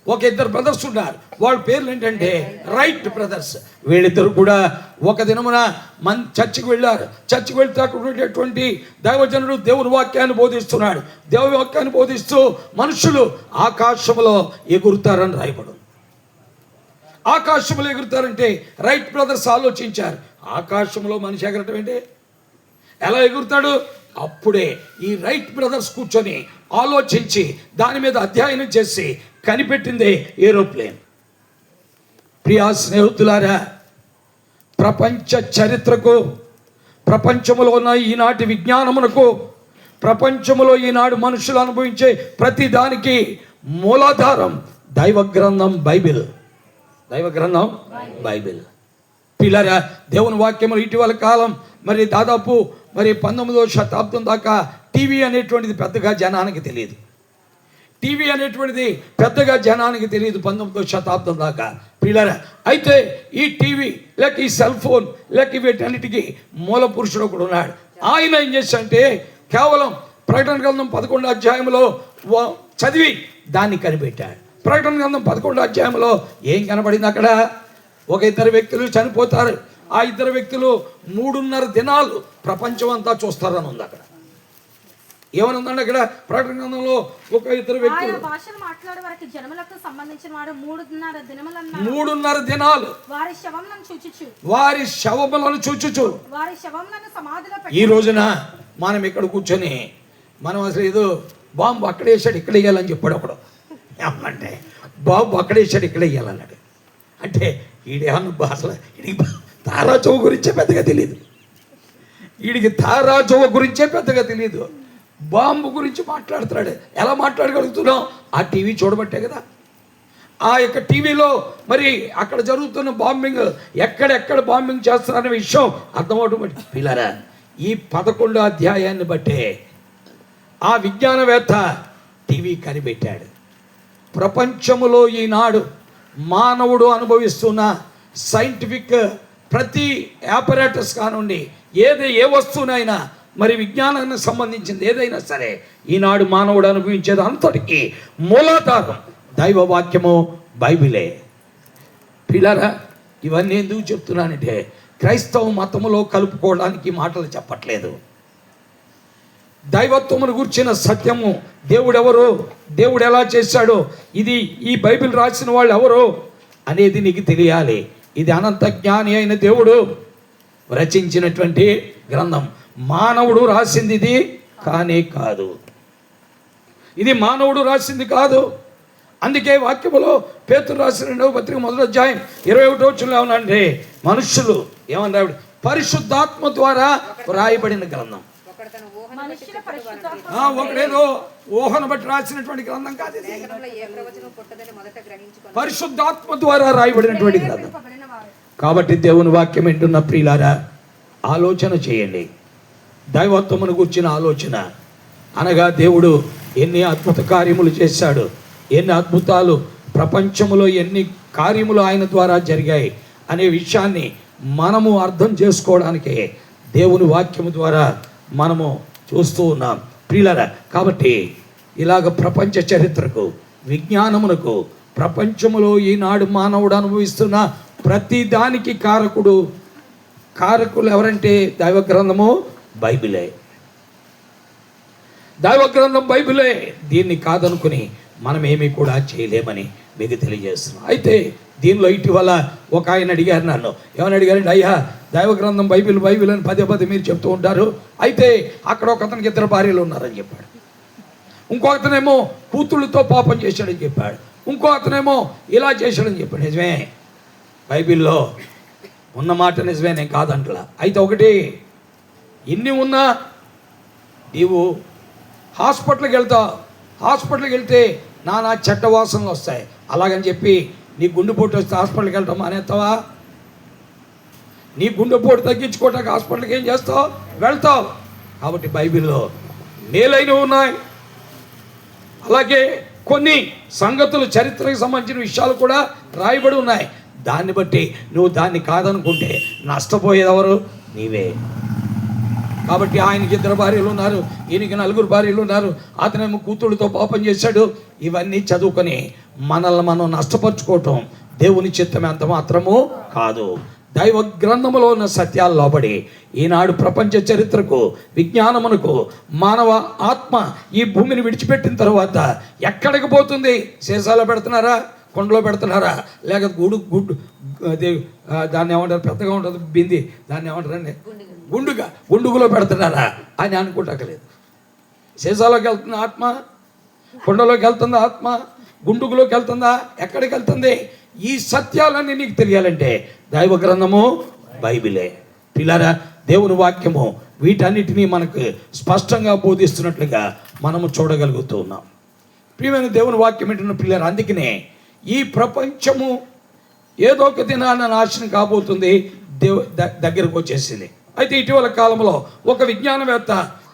ఒక ఇద్దరు బ్రదర్స్ ఉన్నారు, వాళ్ళ పేర్లు ఏంటంటే రైట్ బ్రదర్స్. వీళ్ళిద్దరు కూడా ఒక దినమున చర్చికి వెళ్ళారు. చర్చికి వెళ్తే అక్కడ ఉండేటువంటి దైవజనుడు దేవుని వాక్యాన్ని బోధిస్తున్నాడు. దేవుని వాక్యాన్ని బోధిస్తూ మనుషులు ఆకాశంలో ఎగురుతారని రాయబడు. ఆకాశంలో ఎగురుతారంటే రైట్ బ్రదర్స్ ఆలోచించారు, ఆకాశంలో మనిషి ఎగరటం ఏంటి, ఎలా ఎగురుతాడు? అప్పుడే ఈ రైట్ బ్రదర్స్ కూర్చొని ఆలోచించి దాని మీద అధ్యయనం చేసి కనిపెట్టిందే ఏరోప్లేన్. ప్రియా స్నేహితులారా, ప్రపంచ చరిత్రకు, ప్రపంచంలో ఉన్న ఈనాటి విజ్ఞానమునకు, ప్రపంచంలో ఈనాడు మనుషులు అనుభవించే ప్రతి దానికి మూలాధారం దైవ గ్రంథం బైబిల్. దైవ గ్రంథం బైబిల్. పిల్లరా, దేవుని వాక్యములు ఇటీవల కాలం మరి దాదాపు 19వ శతాబ్దం దాకా టీవీ అనేటువంటిది పెద్దగా జనానికి తెలియదు. టీవీ అనేటువంటిది పెద్దగా జనానికి తెలియదు 19వ శతాబ్దం దాకా. పిల్లరా, అయితే ఈ టీవీ లేక ఈ సెల్ ఫోన్ లేక వీటన్నిటికీ మూల పురుషుడు ఒకడు ఉన్నాడు. ఆయన ఏం చేశాడంటే కేవలం ప్రకటన గ్రంథం 11వ అధ్యాయంలో చదివి దాన్ని కనిపెట్టాడు. ప్రకటన గ్రంథం 11వ అధ్యాయంలో ఏం కనబడింది? అక్కడ ఒక ఇద్దరు వ్యక్తులు చనిపోతారు. ఆ ఇద్దరు వ్యక్తులు 3.5 దినాలు ప్రపంచం అంతా చూస్తారని ఉంది. అక్కడ ఏమని ఉందండి? అక్కడ ప్రకటన గ్రంథంలో ఒక ఇద్దరు వ్యక్తులు 3.5 దినాలు వారి శవములను చూచుచు. ఈ రోజున మనం ఇక్కడ కూర్చొని మనం అసలు ఏదో బాంబు అక్కడ వేసాడు ఇక్కడ వేయాలని చెప్పాడు ఒకడు. ఏమన్నంటే బాంబు అక్కడ వేసాడు ఇక్కడ వేయాలన్నాడు. అంటే ఈడేమన్నా అసలు వీడికి తారాచౌవ గురించే పెద్దగా తెలియదు. వీడికి తారాచౌవ గురించే పెద్దగా తెలియదు. బాంబు గురించి మాట్లాడుతున్నాడు. ఎలా మాట్లాడగలుగుతున్నాం? ఆ టీవీ చూడబట్టే కదా. ఆ యొక్క టీవీలో మరి అక్కడ జరుగుతున్న బాంబింగ్, ఎక్కడెక్కడ బాంబింగ్ చేస్తున్నారనే విషయం అర్థమవడం. పిల్లరా, ఈ 11వ అధ్యాయాన్ని బట్టే ఆ విజ్ఞానవేత్త టీవీ కనిపెట్టాడు. ప్రపంచములో ఈనాడు మానవుడు అనుభవిస్తున్న సైంటిఫిక్ ప్రతి ఆపరేటర్స్ కానివ్వండి, ఏ వస్తువునైనా మరి విజ్ఞానానికి సంబంధించింది ఏదైనా సరే ఈనాడు మానవుడు అనుభవించేది అంతటికీ మూలాధారం దైవ వాక్యము బైబిలే. పిల్లరా, ఇవన్నీ ఎందుకు చెప్తున్నానంటే క్రైస్తవ మతములో కలుపుకోవడానికి మాటలు చెప్పట్లేదు. దైవత్వమును గురించిన సత్యము, దేవుడెవరో, దేవుడు ఎలా చేశాడో, ఇది ఈ బైబిల్ రాసిన వాళ్ళు ఎవరో అనేది నీకు తెలియాలి. ఇది అనంత జ్ఞాని అయిన దేవుడు రచించినటువంటి గ్రంథం. మానవుడు రాసింది ఇది కానే కాదు. ఇది మానవుడు రాసింది కాదు. అందుకే వాక్యములో పేతురు రాసిన 2వ పత్రిక 1వ అధ్యాయం 21వ వచనంలో ఏమనంటే మనుషులు ఏమన్నారు? పరిశుద్ధాత్మ ద్వారా రాయబడిన గ్రంథం. ఒకడేదో ఊహను బట్టి రాసినటువంటి గ్రంథం కాదు ఇది. పరిశుద్ధాత్మ ద్వారా రాయబడినటువంటి గ్రంథం. కాబట్టి దేవుని వాక్యం వింటున్న ప్రియులారా, ఆలోచన చేయండి. దైవత్వమును కూర్చిన ఆలోచన అనగా దేవుడు ఎన్ని అద్భుత కార్యములు చేశాడు, ఎన్ని అద్భుతాలు ప్రపంచంలో ఎన్ని కార్యములు ఆయన ద్వారా జరిగాయి అనే విషయాన్ని మనము అర్థం చేసుకోవడానికి దేవుని వాక్యము ద్వారా మనము చూస్తూ ఉన్నాం ప్రియులారా. కాబట్టి ఇలాగ ప్రపంచ చరిత్రకు, విజ్ఞానమునకు, ప్రపంచములో ఈనాడు మానవుడు అనుభవిస్తున్న ప్రతి దానికి కారకులు ఎవరంటే దైవ గ్రంథము బైబిలే. దైవ గ్రంథం బైబిలే. దీన్ని కాదనుకుని మనం ఏమీ కూడా చేయలేమని మీకు తెలియజేస్తున్నాం. అయితే దీనిలో ఇటీవల ఒక ఆయన అడిగారు నన్ను, ఏమని అడిగారండి, అయ్యా దైవ గ్రంథం బైబిల్ అని పదే మీరు చెప్తూ ఉంటారు, అయితే అక్కడ ఒక అతనికి 2 భార్యలు ఉన్నారని చెప్పాడు, ఇంకో అతనేమో కూతుళ్ళతో పాపం చేశాడని చెప్పాడు, ఇంకో అతనేమో ఇలా చేశాడని చెప్పాడు. నిజమే, బైబిల్లో ఉన్న మాట నిజమే, నేను కాదంటలా. అయితే ఒకటి, ఇన్ని ఉన్నా నీవు హాస్పిటల్కి వెళ్తే నానా చెడ్డ వాసనలు వస్తాయి, అలాగని చెప్పి నీ గుండెపోటు వస్తే హాస్పిటల్కి వెళ్ళటం మానేస్తావా? నీ గుండెపోటు తగ్గించుకోవటానికి హాస్పిటల్కి ఏం చేస్తావు? వెళ్తావు. కాబట్టి బైబిల్లో మేలైనవి ఉన్నాయి, అలాగే కొన్ని సంగతులు, చరిత్రకు సంబంధించిన విషయాలు కూడా రాయబడి ఉన్నాయి. దాన్ని బట్టి నువ్వు దాన్ని కాదనుకుంటే నష్టపోయేది ఎవరు? నీవే. కాబట్టి ఆయనకి 2 భార్యలు ఉన్నారు, ఈయనకి 4 భార్యలు ఉన్నారు, అతనేమో కూతుళ్ళతో పాపం చేశాడు. ఇవన్నీ చదువుకొని మనల్ని మనం నష్టపరుచుకోవటం దేవుని చిత్తమే అంత మాత్రము కాదు. దైవ గ్రంథములో ఉన్న సత్యాలు లోబడి ఈనాడు ప్రపంచ చరిత్రకు, విజ్ఞానమునకు, మానవ ఆత్మ ఈ భూమిని విడిచిపెట్టిన తర్వాత ఎక్కడికి పోతుంది? సీసాలో పెడుతున్నారా, కొండలో పెడుతున్నారా, లేక గుడ్డు అది దాన్ని ఏమంటారు, పెద్దగా ఉంటుంది బింది, దాన్ని ఏమంటారండి, గుండుగులో పెడుతున్నారా అని అనుకుంటలేదు. సీసాలోకి వెళ్తుంది ఆత్మ, కొండలోకి వెళ్తుందా ఆత్మ, గుండుగులోకి వెళ్తుందా, ఎక్కడికి వెళ్తుంది? ఈ సత్యాలన్నీ నీకు తెలియాలంటే దైవ గ్రంథము బైబిలే. పిల్లారా, దేవుని వాక్యము వీటన్నిటినీ మనకు స్పష్టంగా బోధిస్తున్నట్లుగా మనము చూడగలుగుతూ ఉన్నాం. ప్రియమైన దేవుని వాక్యం ఏంటన్న పిల్లారా, అందుకనే ఈ ప్రపంచము ఏదో ఒక దినాన నాశనం కాబోతుంది, దగ్గరకు వచ్చేసింది. అయితే ఇటీవల కాలంలో ఒక విజ్ఞానవేత్త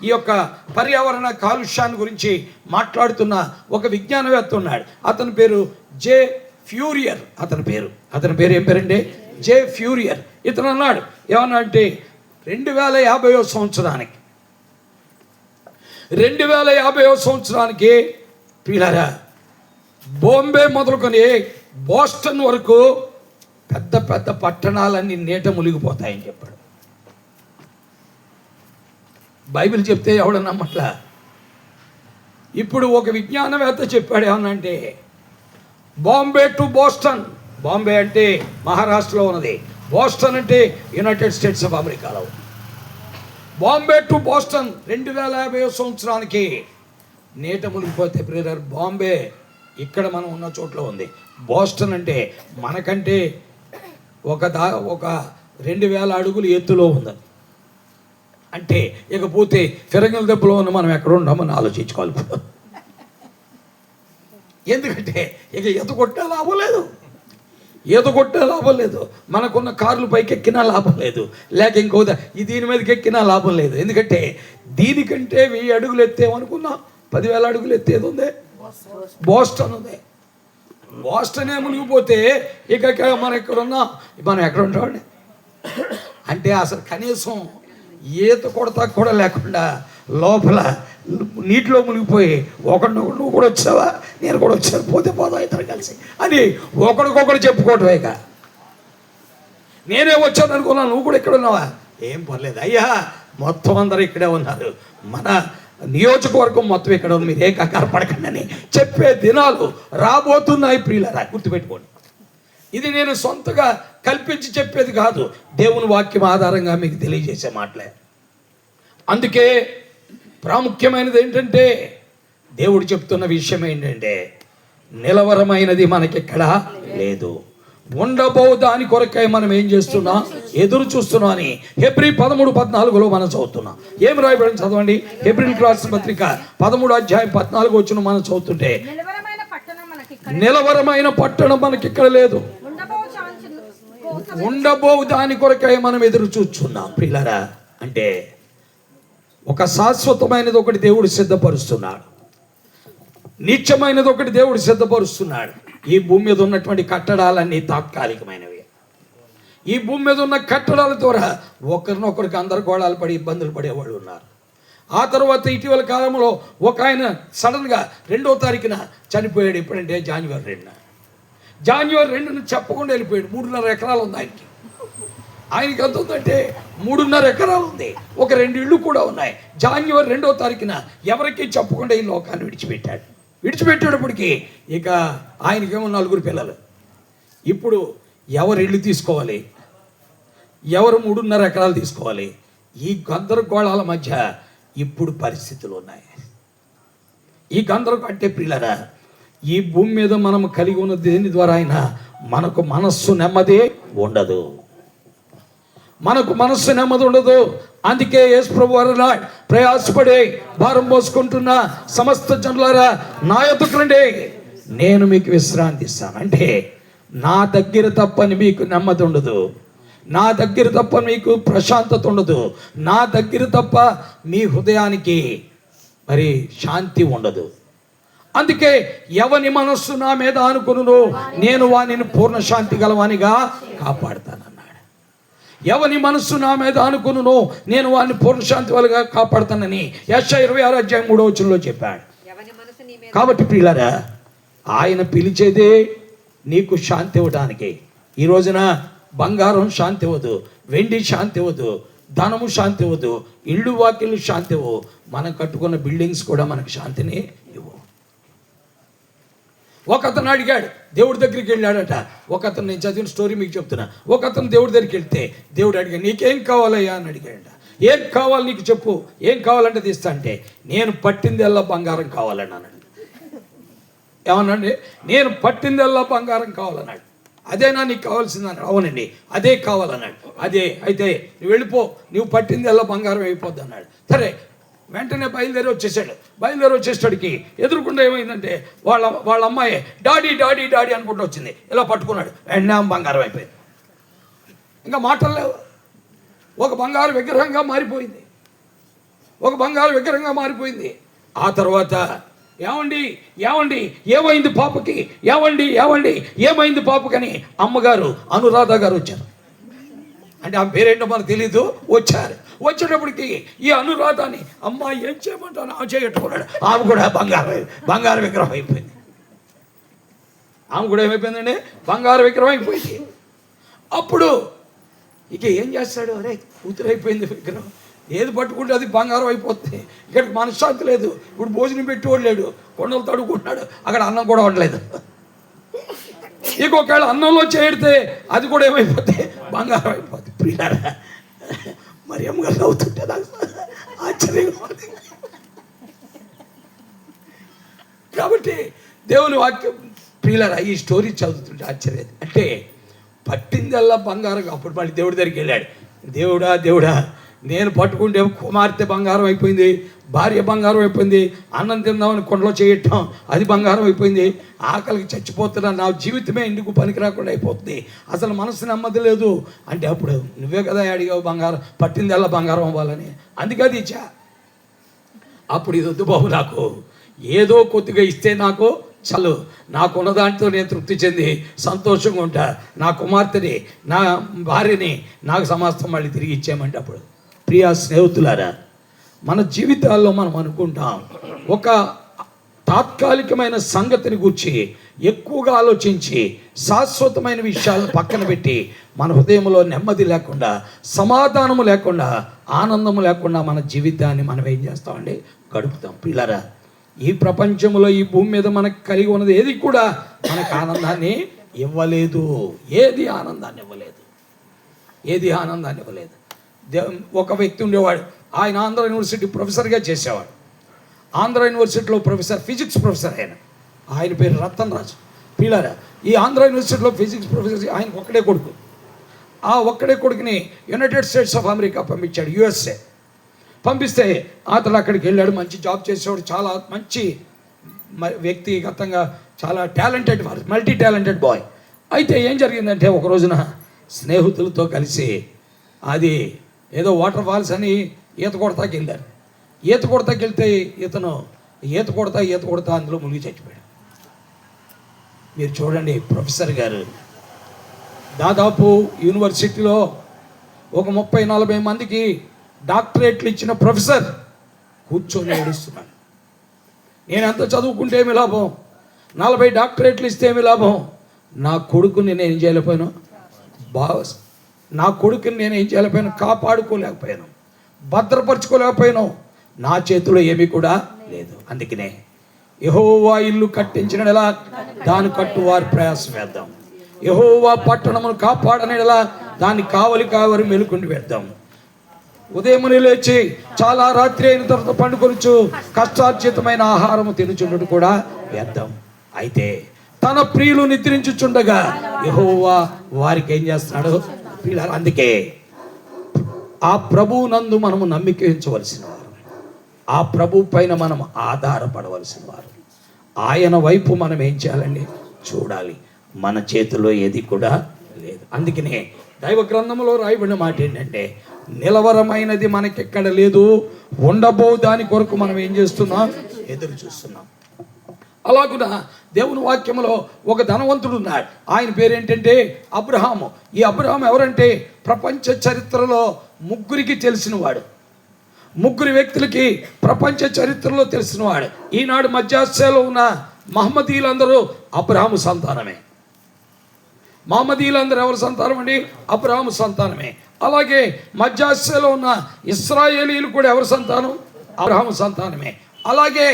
ఈ యొక్క పర్యావరణ కాలుష్యాన్ని గురించి మాట్లాడుతున్న ఒక విజ్ఞానవేత్త ఉన్నాడు. అతని పేరు జే ఫ్యూరియర్. అతని పేరు ఏం పేరండి? జే ఫ్యూరియర్. ఇతను అన్నాడు, ఏమన్నా అంటే 2050వ సంవత్సరానికి పిల్లరా, బాంబే మొదలుకొని బోస్టన్ వరకు పెద్ద పెద్ద పట్టణాలన్నీ నీట మునిగిపోతాయని చెప్పాడు. బైబిల్ చెప్తే ఎవడ నమ్మట్లా. ఇప్పుడు ఒక విజ్ఞానవేత్త చెప్పాడు, ఏమన్నంటే బాంబే టు బోస్టన్. బాంబే అంటే మహారాష్ట్రలో ఉన్నది, బోస్టన్ అంటే యునైటెడ్ స్టేట్స్ ఆఫ్ అమెరికాలో. బాంబే టు బోస్టన్ 2050వ సంవత్సరానికి నీట మునిగిపోతే బ్రదర్, బాంబే ఇక్కడ మనం ఉన్న చోట్ల ఉంది. బోస్టన్ అంటే మనకంటే ఒక 2000 అడుగులు ఎత్తులో ఉంది. అంటే ఇకపోతే ఫిరంగుల దెబ్బలో ఉన్న మనం ఎక్కడ ఉన్నామని ఆలోచించుకోవాలి. ఎందుకంటే ఇక ఈత కొట్టే లాభం లేదు, మనకున్న కార్లు పైకి ఎక్కినా లాభం లేదు, లేక ఇంకో దీని మీదకి ఎక్కినా లాభం లేదు. ఎందుకంటే దీనికంటే 1000 అడుగులు ఎత్తేమనుకున్నా 10,000 అడుగులు ఎత్తేది ఉంది, బోస్టన్ ఉంది. బోస్టనే మునిగిపోతే ఇక మనం ఎక్కడ ఉంటామండి? అంటే అసలు కనీసం ఈత కొడతా కూడా లేకుండా లోపల నీటిలో మునిగిపోయి నువ్వు కూడా వచ్చావా, నేను కూడా వచ్చాను, పోదాం ఇద్దరు కలిసి అని ఒకడికొకడు చెప్పుకోవటం. ఇక నేనే వచ్చాను అనుకున్నాను, నువ్వు కూడా ఇక్కడ ఉన్నావా? ఏం పర్లేదు అయ్యా, మొత్తం అందరూ ఇక్కడే ఉన్నారు, మన నియోజకవర్గం మొత్తం ఇక్కడ ఉంది, మీరు ఏం కంగారు పడకండి అని చెప్పే దినాలు రాబోతున్నాయి ప్రియులారా, గుర్తుపెట్టుకోండి. ఇది నేను సొంతగా కల్పించి చెప్పేది కాదు, దేవుని వాక్యం ఆధారంగా మీకు తెలియజేసే మాటలే. అందుకే ప్రాముఖ్యమైనది ఏంటంటే, దేవుడు చెప్తున్న విషయం ఏంటంటే, నిలవరమైనది మనకెక్కడా లేదు, ఉండబో దాని కొరకై మనం ఏం చేస్తున్నాం? ఎదురు చూస్తున్నాం అని హెబ్రీ 13:14 మనం చదువుతున్నాం. ఏం రాయబడి చదవండి, హెబ్రీ రాసిన పత్రిక 13:14 మనం చదువుతుంటే, నిలవరమైన పట్టణం మనకిక్కడ లేదు, ఉండబో దాని కొరకై మనం ఎదురు చూస్తున్నాం. ప్రియులారా, అంటే ఒక శాశ్వతమైనది ఒకటి దేవుడు సిద్ధపరుస్తున్నాడు, నిత్యమైనది ఒకటి దేవుడు సిద్ధపరుస్తున్నాడు. ఈ భూమి మీద ఉన్నటువంటి కట్టడాలన్నీ తాత్కాలికమైనవి. ఈ భూమి మీద ఉన్న కట్టడాల ద్వారా ఒకరినొకరికి గందరగోళాలు పడి ఇబ్బందులు పడేవాళ్ళు ఉన్నారు. ఆ తర్వాత ఇటీవల కాలంలో ఒక ఆయన సడన్గా 2వ తారీఖున చనిపోయాడు. ఎప్పుడంటే జనవరి 2న. జనవరి 2న చెప్పకుండా వెళ్ళిపోయాడు. 3.5 ఎకరాలు ఉంది ఆయనకి. ఆయనకి ఎంత ఉందంటే 3.5 ఎకరాలు ఉంది. ఒక 2 ఇళ్ళు కూడా ఉన్నాయి. జనవరి 2వ తారీఖున ఎవరికీ చెప్పకుండా ఈ లోకాన్ని విడిచిపెట్టేటప్పటికి ఇక ఆయనకేమో 4 పిల్లలు. ఇప్పుడు ఎవరు ఇల్లు తీసుకోవాలి, ఎవరు 3.5 ఎకరాలు తీసుకోవాలి? ఈ గందరగోళాల మధ్య ఇప్పుడు పరిస్థితులు ఉన్నాయి. ఈ గందరగోళం అంటే ప్రియులారా, ఈ భూమి మీద మనం కలిగి ఉన్న దేని ద్వారా అయినా మనకు మనస్సు నెమ్మది ఉండదు. అందుకే యేసు ప్రభు వారు ప్రయాసపడే భారం మోసుకుంటున్న సమస్త జనులారా నా యొద్దకు రండి, నేను మీకు విశ్రాంతి ఇస్తాను. అంటే నా దగ్గర తప్పని మీకు నెమ్మది ఉండదు, నా దగ్గర తప్ప మీకు ప్రశాంతత ఉండదు, నా దగ్గర తప్ప మీ హృదయానికి మరి శాంతి ఉండదు. అందుకే ఎవని మనస్సు నా మీద అనుకును నేను వానిని పూర్ణ శాంతి గలవానిగా కాపాడుతానన్నాడు. ఎవని మనస్సు నా మీద అనుకును నేను వాడిని పూర్ణ శాంతి వాళ్ళగా కాపాడుతానని యెషయా 26:3 చెప్పాడు. కాబట్టి ప్రియులారా, ఆయన పిలిచేదే నీకు శాంతి ఇవ్వడానికి. ఈ రోజున బంగారం శాంతి ఇవ్వదు, వెండి శాంతి ఇవ్వదు, ధనము శాంతి ఇవ్వదు, ఇళ్ళు వాకిళ్ళు శాంతి ఇవ్వవు, మనం కట్టుకున్న బిల్డింగ్స్ కూడా మనకు శాంతిని ఇవ్వవు. ఒక అతను అడిగాడు, దేవుడి దగ్గరికి వెళ్ళాడట. ఒక అతను, నేను చదివిన స్టోరీ మీకు చెప్తున్నా. ఒక అతను దేవుడి దగ్గరికి వెళ్తే దేవుడు అడిగాడు, నీకేం కావాలయ్యా అని అడిగాడట. ఏం కావాలి నీకు చెప్పు, ఏం కావాలంటే తీస్తా అంటే, నేను పట్టిందల్లా బంగారం కావాలని అన్నాడు. ఏమన్నాడు? నేను పట్టిందల్లా బంగారం కావాలన్నాడు. అదేనా నీకు కావాల్సింది అన్నాడు. అవునండి అదే కావాలన్నాడు. అదే అయితే నువ్వు వెళ్ళిపో, నువ్వు పట్టిందల్లా బంగారం అయిపోద్ది అన్నాడు. సరే, వెంటనే బయలుదేరి వచ్చేసరికి ఎదురుకుండా ఏమైందంటే వాళ్ళ అమ్మాయి డాడీ డాడీ డాడీ అనుకుంటూ వచ్చింది. ఇలా పట్టుకున్నాడు, వెంటనే బంగారం అయిపోయింది. ఇంకా మాటలు లేవు. ఒక బంగారు విగ్రహంగా మారిపోయింది. ఆ తర్వాత ఏమండి ఏమైంది పాపకి, ఏమైంది పాపకని అమ్మగారు అనురాధ గారు వచ్చారు. అంటే ఆమె పేరేంటో మనకు తెలీదు. వచ్చేటప్పటికి ఈ అనురాధాన్ని అమ్మ ఏం చేయమంటాను ఆమె చేయట్టుకున్నాడు. ఆమె కూడా బంగారు విగ్రహం అయిపోయింది. ఆమె కూడా ఏమైపోయిందండి? బంగారు విగ్రహం అయిపోయింది. అప్పుడు ఇక ఏం చేస్తాడు? అరే కూతురు అయిపోయింది విగ్రహం, ఏది పట్టుకుంటే అది బంగారం అయిపోతుంది. ఇక్కడికి మనశ్శాంతి లేదు. ఇప్పుడు భోజనం పెట్టేవాడు లేడు, కొండలు తడుకుంటున్నాడు, అక్కడ అన్నం కూడా ఉండలేదు. ఇక ఒకవేళ అన్నంలో చేరితే అది కూడా ఏమైపోతే బంగారం అయిపోతుంది. ప్రియులారా, మరి అమ్మగారు అవుతుంటే నాకు ఆశ్చర్యంగా ఉంది. కాబట్టి దేవుని వాక్యం ప్రియులారా, ఈ స్టోరీ చదువుతుంటే ఆశ్చర్యం. అంటే పట్టిందల్లా బంగారం. అప్పుడు మళ్ళీ దేవుడి దగ్గరికి వెళ్ళాడు. దేవుడా నేను పట్టుకుంటే కుమార్తె బంగారం అయిపోయింది, భార్య బంగారం అయిపోయింది, అన్నం తిందామని కొండలో చేయటం అది బంగారం అయిపోయింది, ఆకలికి చచ్చిపోతున్నా, నా జీవితమే ఎందుకు పనికి రాకుండా అయిపోతుంది, అసలు మనసు నెమ్మది లేదు అంటే అప్పుడు నువ్వే కదా అడిగావు బంగారం పట్టిందల్లా బంగారం అవ్వాలని, అందుకే అది ఇచ్చా. అప్పుడు ఇది వద్దు బాబు, నాకు ఏదో కొద్దిగా ఇస్తే నాకు చలు, నాకున్న దాంట్లో నేను తృప్తి చెంది సంతోషంగా ఉంటా, నా కుమార్తెని నా భార్యని నాకు సమస్తం మళ్ళీ తిరిగి ఇచ్చేయమంటే. అప్పుడు ప్రియ స్నేహితులారా, మన జీవితాల్లో మనం అనుకుంటాం ఒక తాత్కాలికమైన సంగతిని గురించి ఎక్కువగా ఆలోచించి శాశ్వతమైన విషయాలను పక్కన పెట్టి మన హృదయంలో నెమ్మది లేకుండా, సమాధానము లేకుండా, ఆనందము లేకుండా మన జీవితాన్ని మనం ఏం చేస్తామండి? గడుపుతాం. పిల్లరా, ఈ ప్రపంచంలో ఈ భూమి మీద మనకు కలిగి ఉన్నది ఏది కూడా మనకు ఆనందాన్ని ఇవ్వలేదు. ఏది ఆనందాన్ని ఇవ్వలేదు. ఒక వ్యక్తి ఉండేవాడు, ఆయన ఆంధ్ర యూనివర్సిటీ ప్రొఫెసర్గా చేసేవాడు. ఆంధ్ర యూనివర్సిటీలో ఫిజిక్స్ ప్రొఫెసర్ ఆయన పేరు రతన్ రాజు. పిల్లరా, ఈ ఆంధ్ర యూనివర్సిటీలో ఫిజిక్స్ ప్రొఫెసర్ ఆయనకు ఒక్కడే కొడుకు. ఆ ఒక్కడే కొడుకుని యునైటెడ్ స్టేట్స్ ఆఫ్ అమెరికా పంపించాడు, USA. పంపిస్తే అతను అక్కడికి వెళ్ళాడు, మంచి జాబ్ చేసేవాడు, చాలా మంచి వ్యక్తిగతంగా చాలా టాలెంటెడ్, మల్టీ టాలెంటెడ్ బాయ్. అయితే ఏం జరిగిందంటే, ఒక రోజున స్నేహితులతో కలిసి అది ఏదో వాటర్ ఫాల్స్ అని ఈత కొడతాకి వెళ్ళారు. ఈత కొడతాకి వెళ్తే ఇతను ఈత కొడతా అందులో మునిగి చచ్చిపోయాడు. మీరు చూడండి, ప్రొఫెసర్ గారు దాదాపు యూనివర్సిటీలో ఒక 30-40 మందికి డాక్టరేట్లు ఇచ్చిన ప్రొఫెసర్ కూర్చొని ఏడుస్తున్నాడు. నేను ఎంత చదువుకుంటే ఏమి లాభం, 40 డాక్టరేట్లు ఇస్తే ఏమి లాభం, నా కొడుకుని నేను ఏం చేయలేకపోయాను, నా కొడుకుని నేను ఏం చేయలేకపోయాను, కాపాడుకోలేకపోయాను, భద్రపరచుకోలేకపోయాను, నా చేతిలో ఏమీ కూడా లేదు. అందుకనే యెహోవా ఇల్లు కట్టించినలా దాని కట్టు వారి ప్రయాసం వేద్దాం, యెహోవా పట్టణమును కాపాడనేలా దాన్ని కావలి మెలుకుండి వేద్దాం. ఉదయముని లేచి చాలా రాత్రి అయిన తర్వాత పండుకొనుచు కష్టార్జితమైన ఆహారము తినుచుండుట కూడా వేద్దాం. అయితే తన ప్రియులు నిద్రించుచుండగా యెహోవా వారికి ఏం చేస్తున్నాడు ప్రియులారా? అందుకే ఆ ప్రభువు నందు మనము నమ్మిక ఉంచవలసిన వారు, ఆ ప్రభు పైన మనం ఆధారపడవలసిన వారు, ఆయన వైపు మనం ఏం చేయాలండి, చూడాలి. మన చేతిలో ఏది కూడా లేదు. అందుకనే దైవ గ్రంథంలో రాయబడిన మాట ఏంటంటే, నిలవరమైనది మనకెక్కడ లేదు, ఉండబో దాని కొరకు మనం ఏం చేస్తున్నాం, ఎదురు చూస్తున్నాం. అలాగున దేవుని వాక్యంలో ఒక ధనవంతుడు ఉన్నాడు. ఆయన పేరేంటంటే అబ్రహాము. ఈ అబ్రహాం ఎవరంటే ప్రపంచ చరిత్రలో ముగ్గురికి తెలిసినవాడు, ముగ్గురు వ్యక్తులకి ప్రపంచ చరిత్రలో తెలిసినవాడు. ఈనాడు మధ్యాసియాలో ఉన్న మహమ్మదీయులందరూ అబ్రహాము సంతానమే. మహమ్మదీయులందరూ ఎవరి సంతానం అండి? అబ్రహాము సంతానమే. అలాగే మధ్యాసియాలో ఉన్న ఇశ్రాయేలీలు కూడా ఎవరి సంతానం? అబ్రహాము సంతానమే. అలాగే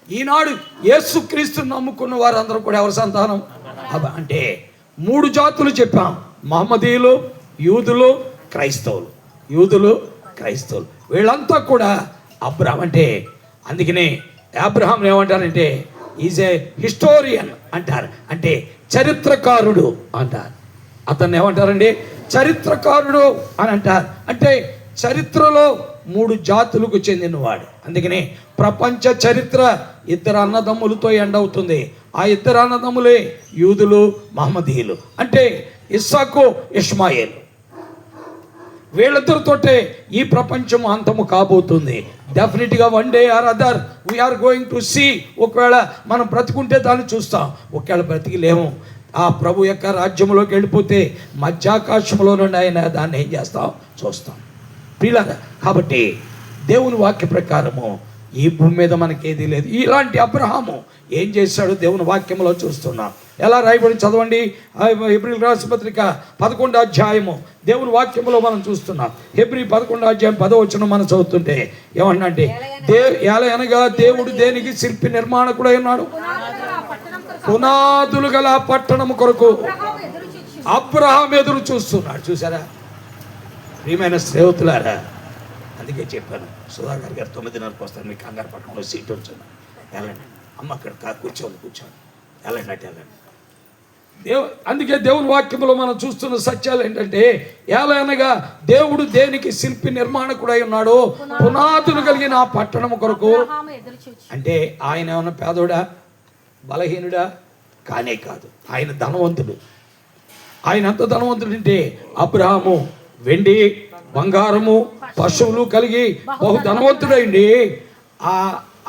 ఈనాడు యేసుక్రీస్తుని నమ్ముకున్న వారందరూ కూడా ఎవరి సంతానం? అంటే 3 జాతులు చెప్పాం: మహమ్మదీయులు, యూదులు, క్రైస్తవులు. యూదులు, క్రైస్తవులు వీళ్ళంతా కూడా అబ్రహాం అంటే. అందుకనే అబ్రహాం ఏమంటారంటే ఈజ్ ఏ హిస్టోరియన్ అంటారు, అంటే చరిత్రకారుడు అంటారు. అతన్ని ఏమంటారండి? చరిత్రకారుడు అని అంటారు. అంటే చరిత్రలో 3 జాతులకు చెందినవాడు. అందుకనే ప్రపంచ చరిత్ర 2 అన్నదమ్ములతో ఎండవుతుంది. ఆ 2 అన్నదమ్ములే యూదులు, మహమ్మదీయులు. అంటే ఇస్సాకు, ఇష్మాయేలు. వీళ్ళిద్దరితోటే ఈ ప్రపంచం అంతము కాబోతుంది. డెఫినెట్గా one day or other we are going to see. ఒకవేళ మనం బ్రతికుంటే దాన్ని చూస్తాం, ఒకవేళ బ్రతికిలేము. ఆ ప్రభు యొక్క రాజ్యంలోకి వెళ్ళిపోతే మధ్యాకాశంలో నుండి ఆయన దాన్ని ఏం చేస్తాం, చూస్తాం ప్రియులారా. కాబట్టి దేవుని వాక్య ప్రకారము ఈ భూమి మీద మనకి ఏది లేదు. ఇలాంటి అబ్రహాము ఏం చేశాడు దేవుని వాక్యంలో చూస్తున్నాం. ఎలా రాయబడి చదవండి. హెబ్రీయులకు రాసిన పత్రిక 11వ అధ్యాయము దేవుని వాక్యంలో మనం చూస్తున్నాం. హెబ్రీ 11వ అధ్యాయం 10వ వచనం మనం చదువుతుంటే ఏమన్నంటే, అనగా దేవుడు దేనికి శిల్పి నిర్మాణకుడై ఉన్నాడు, పునాదులు గల పట్టణము కొరకు అబ్రహాం ఎదురు చూస్తున్నాడు. చూసారా ప్రియమైన స్నేహితులారా? అందుకే చెప్పాను, సుధాకర్ గారు 9:30కి వస్తాను, మీకు కంగారు పట్టణంలో సీట్ ఉంచున్నాను, వెళ్ళండి. అమ్మ అక్కడ కూర్చోండి, వెళ్ళండి. అందుకే దేవుని వాక్యంలో మనం చూస్తున్న సత్యాలు ఏంటంటే, అనగా దేవుడు దేనికి శిల్పి నిర్మాణకుడై ఉన్నాడో పునాదులు కలిగిన ఆ పట్టణం కొరకు. అంటే ఆయన ఏమన్నా పేదోడా, బలహీనుడా? కానే కాదు. ఆయన ధనవంతుడు. ఆయన అంత ధనవంతుడు అంటే అబ్రహాము వెండి, బంగారము, పశువులు కలిగి బహు ధనవంతుడైంది.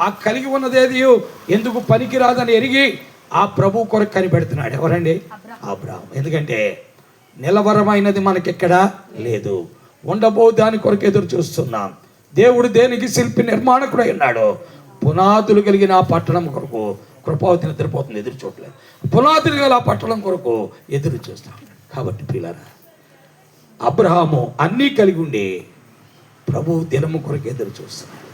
ఆ కలిగి ఉన్నదేది ఎందుకు పనికిరాదని ఎరిగి ఆ ప్రభు కొరకు కనిపెడుతున్నాడు. ఎవరండి? అబ్రహాం. ఎందుకంటే నిలవరమైనది మనకెక్కడా లేదు, ఉండబో దాని కొరకు ఎదురు చూస్తున్నాం. దేవుడు దేనికి శిల్పి నిర్మాణకుడై ఉన్నాడో పునాదులు కలిగిన ఆ పట్టణం కొరకు. కృపావతి నిద్రపోతుంది, ఎదురు చూడలేదు. పునాదులు గల ఆ పట్టణం కొరకు ఎదురు చూస్తాం. కాబట్టి పిల్లరా, అబ్రహాము అన్నీ కలిగి ఉండి ప్రభు దినము కొరకు ఎదురు చూస్తున్నాడు.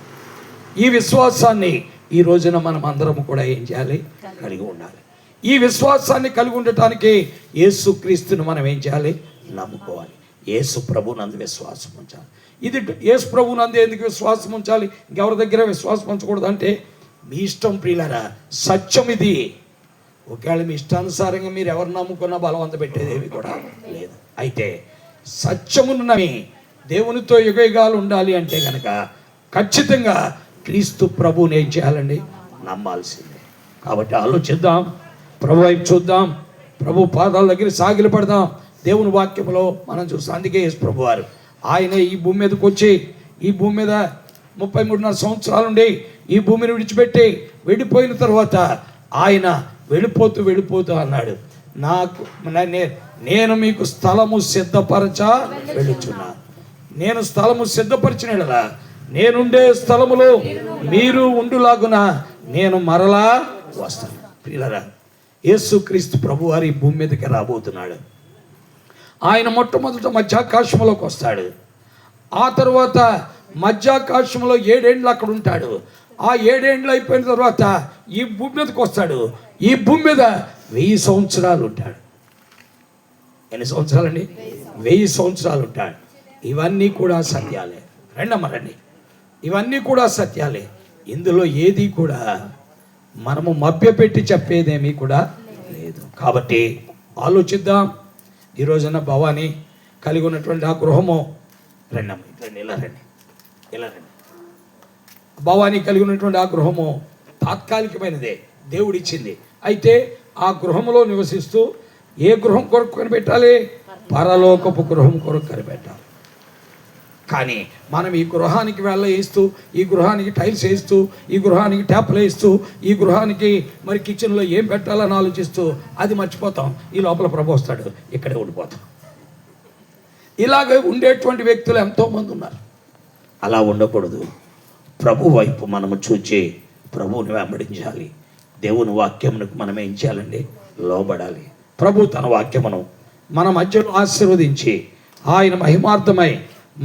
ఈ విశ్వాసాన్ని ఈ రోజున మనం అందరము కూడా ఏం చేయాలి? కలిగి ఉండాలి. ఈ విశ్వాసాన్ని కలిగి ఉండటానికి యేసు క్రీస్తుని మనం ఏం చేయాలి? నమ్ముకోవాలి. యేసు ప్రభు నందు విశ్వాసం ఉంచాలి. ఇది యేసు ప్రభు నందు ఎందుకు విశ్వాసం ఉంచాలి, ఇంకెవరి దగ్గర విశ్వాసం ఉంచకూడదు అంటే మీ ఇష్టం ప్రియులారా. సత్యం ఇది. ఒకవేళ మీ ఇష్టానుసారంగా మీరు ఎవరు నమ్ముకున్నా బలవంత పెట్టేది ఏమి కూడా లేదు. అయితే సత్యమును నమ్మి దేవునితో యుగయుగాలు ఉండాలి అంటే కనుక ఖచ్చితంగా క్రీస్తు ప్రభువుని ఏం చేయాలండి? నమ్మాల్సిందే. కాబట్టి ఆలోచిద్దాం, ప్రభు వైపు చూద్దాం, ప్రభు పాదాల దగ్గర సాగిలి పడదాం. దేవుని వాక్యంలో మనం చూస్తాం. అందుకే యేసు ప్రభు వారు ఆయన ఈ భూమి మీదకి వచ్చి ఈ భూమి మీద 33.5 సంవత్సరాలు ఉండి ఈ భూమిని విడిచిపెట్టి వెళ్ళిపోయిన తర్వాత ఆయన వెళ్ళిపోతూ అన్నాడు, నేను మీకు స్థలము సిద్ధపరచ వెళ్ళుచున్నాను. నేను స్థలము సిద్ధపరిచిన యెడల నేనుండే స్థలములో మీరు ఉండులాగున నేను మరలా వస్తాను. ప్రియులారా, యేసుక్రీస్తు ప్రభు వారి భూమి మీదకి రాబోతున్నాడు. ఆయన మొట్టమొదట మధ్యాకాశంలోకి వస్తాడు. ఆ తర్వాత మధ్యాకాశంలో 7 ఏండ్లు అక్కడ ఉంటాడు. ఆ 7 ఏండ్లు అయిపోయిన తర్వాత ఈ భూమి మీదకి వస్తాడు. ఈ భూమి మీద 1000 సంవత్సరాలు ఉంటాడు. ఎన్ని సంవత్సరాలండి? 1000 సంవత్సరాలు ఉంటాడు. ఇవన్నీ కూడా సత్యాలే. రండి, ఇవన్నీ కూడా సత్యాలే. ఇందులో ఏది కూడా మనము మభ్యపెట్టి చెప్పేదేమీ కూడా లేదు. కాబట్టి ఆలోచిద్దాం. ఈ రోజున భవాని కలిగి ఉన్నటువంటి ఆ గృహము, ఇలా రండి. భవాని కలిగి ఉన్నటువంటి ఆ గృహము తాత్కాలికమైనదే, దేవుడిచ్చింది. అయితే ఆ గృహములో నివసిస్తూ ఏ గృహం కొరకు కనిపెట్టాలి? పరలోకపు గృహం కొరకు కనిపెట్టాలి. కానీ మనం ఈ గృహానికి వేస్తూ, ఈ గృహానికి టైల్స్ వేస్తూ, ఈ గృహానికి ట్యాప్లు వేస్తూ, ఈ గృహానికి మరి కిచెన్లో ఏం పెట్టాలని ఆలోచిస్తూ అది మర్చిపోతాం. ఈ లోపల ప్రభు వస్తాడు, ఇక్కడే ఉండిపోతాం. ఇలాగ ఉండేటువంటి వ్యక్తులు ఎంతోమంది ఉన్నారు. అలా ఉండకూడదు. ప్రభు వైపు మనము చూచి ప్రభువుని వెంబడించాలి. దేవుని వాక్యమునకు మనం ఏం చేయాలండి? లోబడాలి. ప్రభు తన వాక్యమును మన మధ్యలో ఆశీర్వదించి ఆయన మహిమార్థమై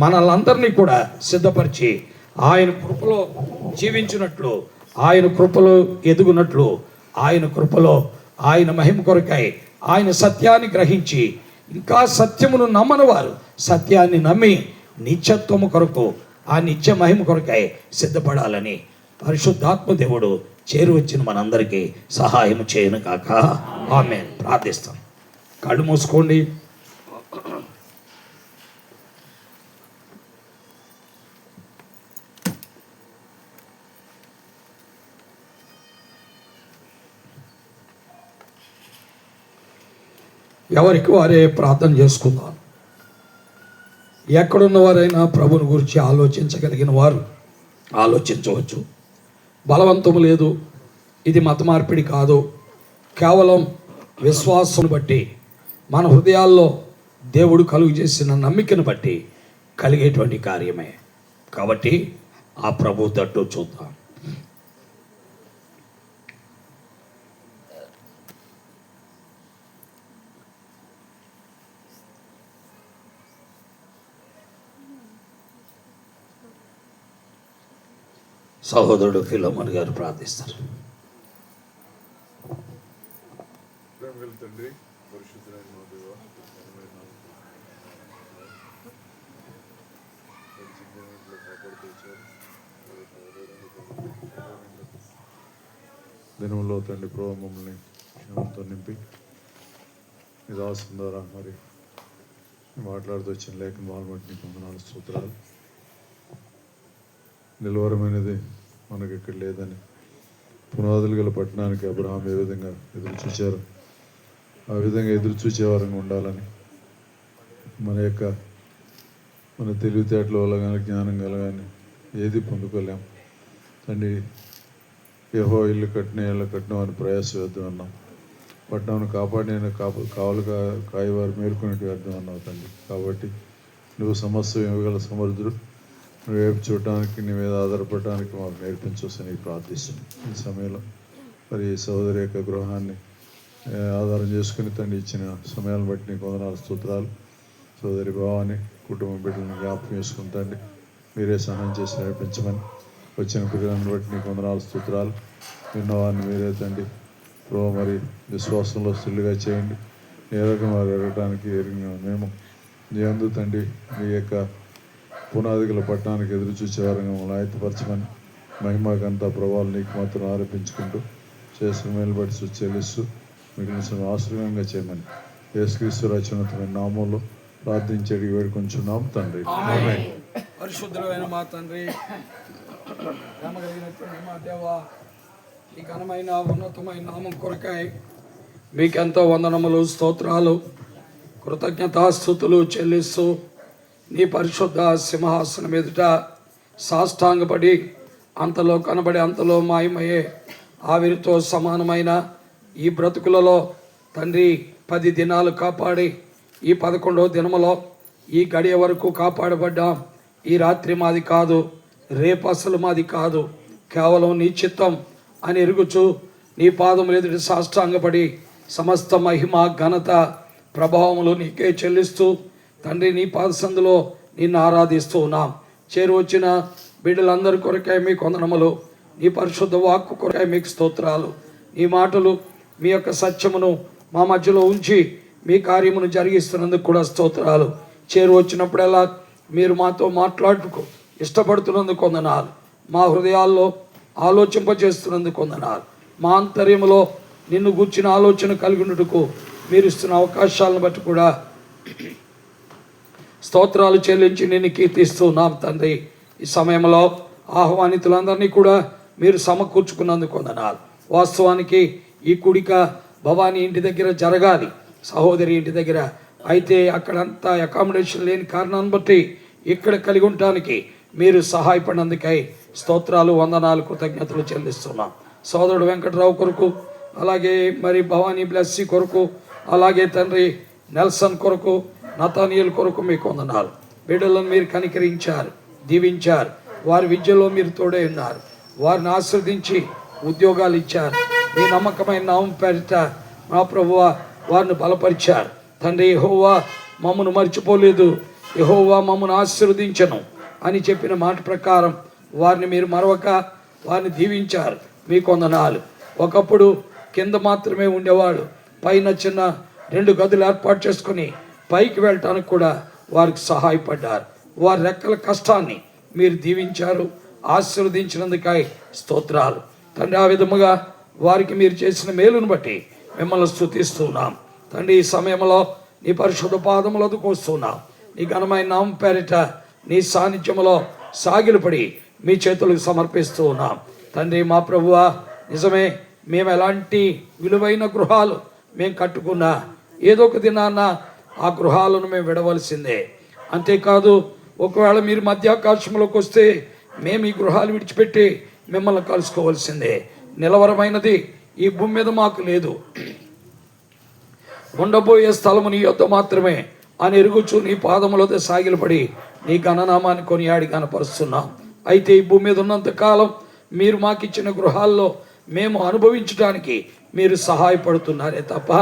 మనలందరినీ కూడా సిద్ధపరిచి ఆయన కృపలో జీవించినట్లు, ఆయన కృపలో ఎదుగునట్లు, ఆయన కృపలో ఆయన మహిమ కొరకై ఆయన సత్యాన్ని గ్రహించి ఇంకా సత్యమును నమ్మని వారు సత్యాన్ని నమ్మి నిత్యత్వము కొరకు, ఆ నిత్య మహిమ కొరకై సిద్ధపడాలని పరిశుద్ధాత్మ దేవుడు చేరువచ్చిన మనందరికీ సహాయం చేయను కాక. ఆమేన్. ప్రార్థిస్తాం. కళ్ళు మూసుకోండి. ఎవరికి వారే ప్రార్థన చేసుకుందాం. ఎక్కడున్నవారైనా ప్రభుని గురించి ఆలోచించగలిగిన వారు ఆలోచించవచ్చు. బలవంతం లేదు. ఇది మత మార్పిడి కాదు. కేవలం విశ్వాసం బట్టి, మన హృదయాల్లో దేవుడు కలుగు చేసిన నమ్మికను బట్టి కలిగేటువంటి కార్యమే. కాబట్టి ఆ ప్రభు తట్టు చూద్దాం. సహోదరుడు ఫిలోమోన్ గారు ప్రార్థిస్తారు. దినంలో తండ్రి ప్రభు మమ్మల్ని క్షేమంతో నింపి మీ దాసుని ద్వారా మరి మాట్లాడుతూ వచ్చిన లేఖను బాగుబట్టి నీకు వందనాలు, స్తోత్రాలు. నిలవరమైనది మనకి ఇక్కడ లేదని, పునాదులు గల పట్టణానికి అబ్రహాం ఏ విధంగా ఎదురు చూచారో ఆ విధంగా ఎదురు చూచేవారంగా ఉండాలని, మన తెలివితేటల వల్ల కానీ జ్ఞానం గల కానీ ఏది పొందుకోలేం తండ్రి. యెహోవా ఇల్లు కట్టిన వారిని ప్రయాస వేద్దాం అన్నాం. పట్టణాన్ని కాపాడిన కావలు కాయవారు మేలుకునేట్టు వేద్దాం అన్నావు తండ్రి. కాబట్టి నువ్వు సమస్య ఇవ్వగల సమర్థుడు. నువ్వు వైపు చూడటానికి, నీ మీద ఆధారపడటానికి మాకు నేర్పించవచ్చని నీకు ప్రార్థిస్తున్నాను. ఈ సమయంలో మరి ఈ సహోదరి యొక్క గృహాన్ని ఆధారం చేసుకుని తండ్రి ఇచ్చిన సమయాలను బట్టి నీకు వందనాలు, స్తోత్రాలు. సోదరి భావాన్ని, కుటుంబ బిడ్డలను జ్ఞాపకం చేసుకుంటండి. మీరే సహాయం చేసి నడిపించమని, వచ్చిన పిల్లలను బట్టి నీకు వందనాలు, స్తోత్రాలు. విన్నవాన్ని మీరే తండ్రి ప్రభు మరి విశ్వాసంలో స్థిల్లుగా చేయండి. ఏ రకంగా ఎరగటానికి ఎరిగిన మేము నీ అందు తండ్రి మీ యొక్క పునాదిగల పట్టణానికి ఎదురు చూసేవారంగా మమ్మల్ని ఆయత్తపరచమని, మహిమకంతా ప్రభావాలు నీకు మాత్రం ఆరోపించుకుంటూ చేసిన మేలు బట్టి చెల్లిస్తూ మిగిలిన ఆశ్రయంగా చేయమని యేసుక్రీస్తు రచనతమైన నామంలో ప్రార్థించేది వేడుకొంచున్నాం తండ్రి. పరిశుద్ధులైన మా తండ్రి, కలిగినటువంటి మా దేవా, ఈ ఘనమైన ఉన్నతమైన నామం కొరకై మీకెంతో వందనములు, స్తోత్రాలు, కృతజ్ఞతాస్తుతులు చెల్లిస్తూ నీ పరిశుద్ధ సింహాసనం ఎదుట సాష్టాంగపడి అంతలో కనబడి అంతలో మాయమయ్యే ఆవిరితో సమానమైన ఈ బ్రతుకులలో తండ్రి 10 దినాలు కాపాడి ఈ 11వ దినములో ఈ గడియ వరకు కాపాడబడ్డాం. ఈ రాత్రి మాది కాదు, రేపు అసలు మాది కాదు, కేవలం నీ చిత్తం అని ఎరుగుచు నీ పాదములు ఎదుటి సాష్టాంగపడి సమస్త మహిమ ఘనత ప్రభావములు నీకే చెల్లిస్తూ తండ్రి నీ పాదసందులో నిన్ను ఆరాధిస్తూ ఉన్నాం. చేరువచ్చిన బిడ్డలందరి కొరకై మీకు వందనములు. నీ పరిశుద్ధ వాక్కు కొరకై మీకు స్తోత్రాలు. ఈ మాటలు మీ యొక్క సత్యమును మా మధ్యలో ఉంచి మీ కార్యమును జరిగిస్తున్నందుకు కూడా స్తోత్రాలు. చేరువచ్చినప్పుడల్లా మీరు మాతో మాట్లాడుకు ఇష్టపడుతున్నందుకు వందనాలు. మా హృదయాల్లో ఆలోచింపజేస్తున్నందుకు వందనాలు. మా ఆంతర్యములో నిన్ను గూర్చిన ఆలోచన కలిగినట్టుకు మీరు ఇస్తున్న అవకాశాలను బట్టి కూడా స్తోత్రాలు చెల్లించి నిన్ను కీర్తిస్తున్నాం తండ్రి. ఈ సమయంలో ఆహ్వానితులందరినీ కూడా మీరు సమకూర్చుకున్నందుకు వందనాలు. వాస్తవానికి ఈ కూడిక భవానీ ఇంటి దగ్గర జరగాలి, సహోదరి ఇంటి దగ్గర. అయితే అక్కడంతా అకామిడేషన్ లేని కారణాన్ని బట్టి ఇక్కడ కలిగి ఉండటానికి మీరు సహాయపడినందుకై స్తోత్రాలు, వందనాలు, కృతజ్ఞతలు చెల్లిస్తున్నాం. సోదరుడు వెంకటరావు కొరకు, అలాగే మరి భవానీ బ్లెస్సీ కొరకు, అలాగే తండ్రి నెల్సన్ కొరకు, నతానియల్ కొరకు మీకు వందనాలు. బిడ్డలను మీరు కనికరించారు, దీవించారు. వారి విద్యలో మీరు తోడే ఉన్నారు. వారిని ఆశీర్వదించి ఉద్యోగాలు ఇచ్చారు. మీ నమ్మకమైన నామం పేరిట మా ప్రభువ వారిని బలపరిచారు తండ్రి. యెహోవా మమ్మను మర్చిపోలేదు, యెహోవా మమ్మను ఆశీర్వదించను అని చెప్పిన మాట ప్రకారం వారిని మీరు మరొక వారిని దీవించారు. మీకు వందనాలు. ఒకప్పుడు కింద మాత్రమే ఉండేవాడు, పైన చిన్న 2 గదులు ఏర్పాటు చేసుకొని పైకి వెళ్ళటానికి కూడా వారికి సహాయపడ్డారు. వారి రెక్కల కష్టాన్ని మీరు దీవించారు, ఆశీర్వదించినందుకై స్తోత్రాలు తండ్రి. ఆ విధముగా వారికి మీరు చేసిన మేలును బట్టి మిమ్మల్ని స్తుతిస్తున్నాం తండ్రి. ఈ సమయంలో నీ పరిశుద్ధ పాదములకు వస్తున్నాం. నీ ఘనమైన నామం పేరిట నీ సాన్నిధ్యములో సాగిలపడి మీ చేతులకు సమర్పిస్తూ ఉన్నాం తండ్రి. మా ప్రభువా, నిజమే మేము ఎలాంటి విలువైన గృహాలు మేము కట్టుకున్నా ఏదో ఒక దినాన్న ఆ గృహాలను మేము విడవలసిందే. అంతేకాదు, ఒకవేళ మీరు మధ్యాకాశంలోకి వస్తే మేము ఈ గృహాలు విడిచిపెట్టి మిమ్మల్ని కలుసుకోవాల్సిందే. నిలవరమైనది ఈ భూమి మీద మాకు లేదు, ఉండబోయే స్థలము నీ యొద్ద మాత్రమే అని ఎరుగుచు నీ పాదములతో సాగిలపడి నీ ఘననామాన్ని కొనియాడి కనపరుస్తున్నాం. అయితే ఈ భూమి మీద ఉన్నంతకాలం మీరు మాకిచ్చిన గృహాల్లో మేము అనుభవించడానికి మీరు సహాయపడుతున్నారే తప్ప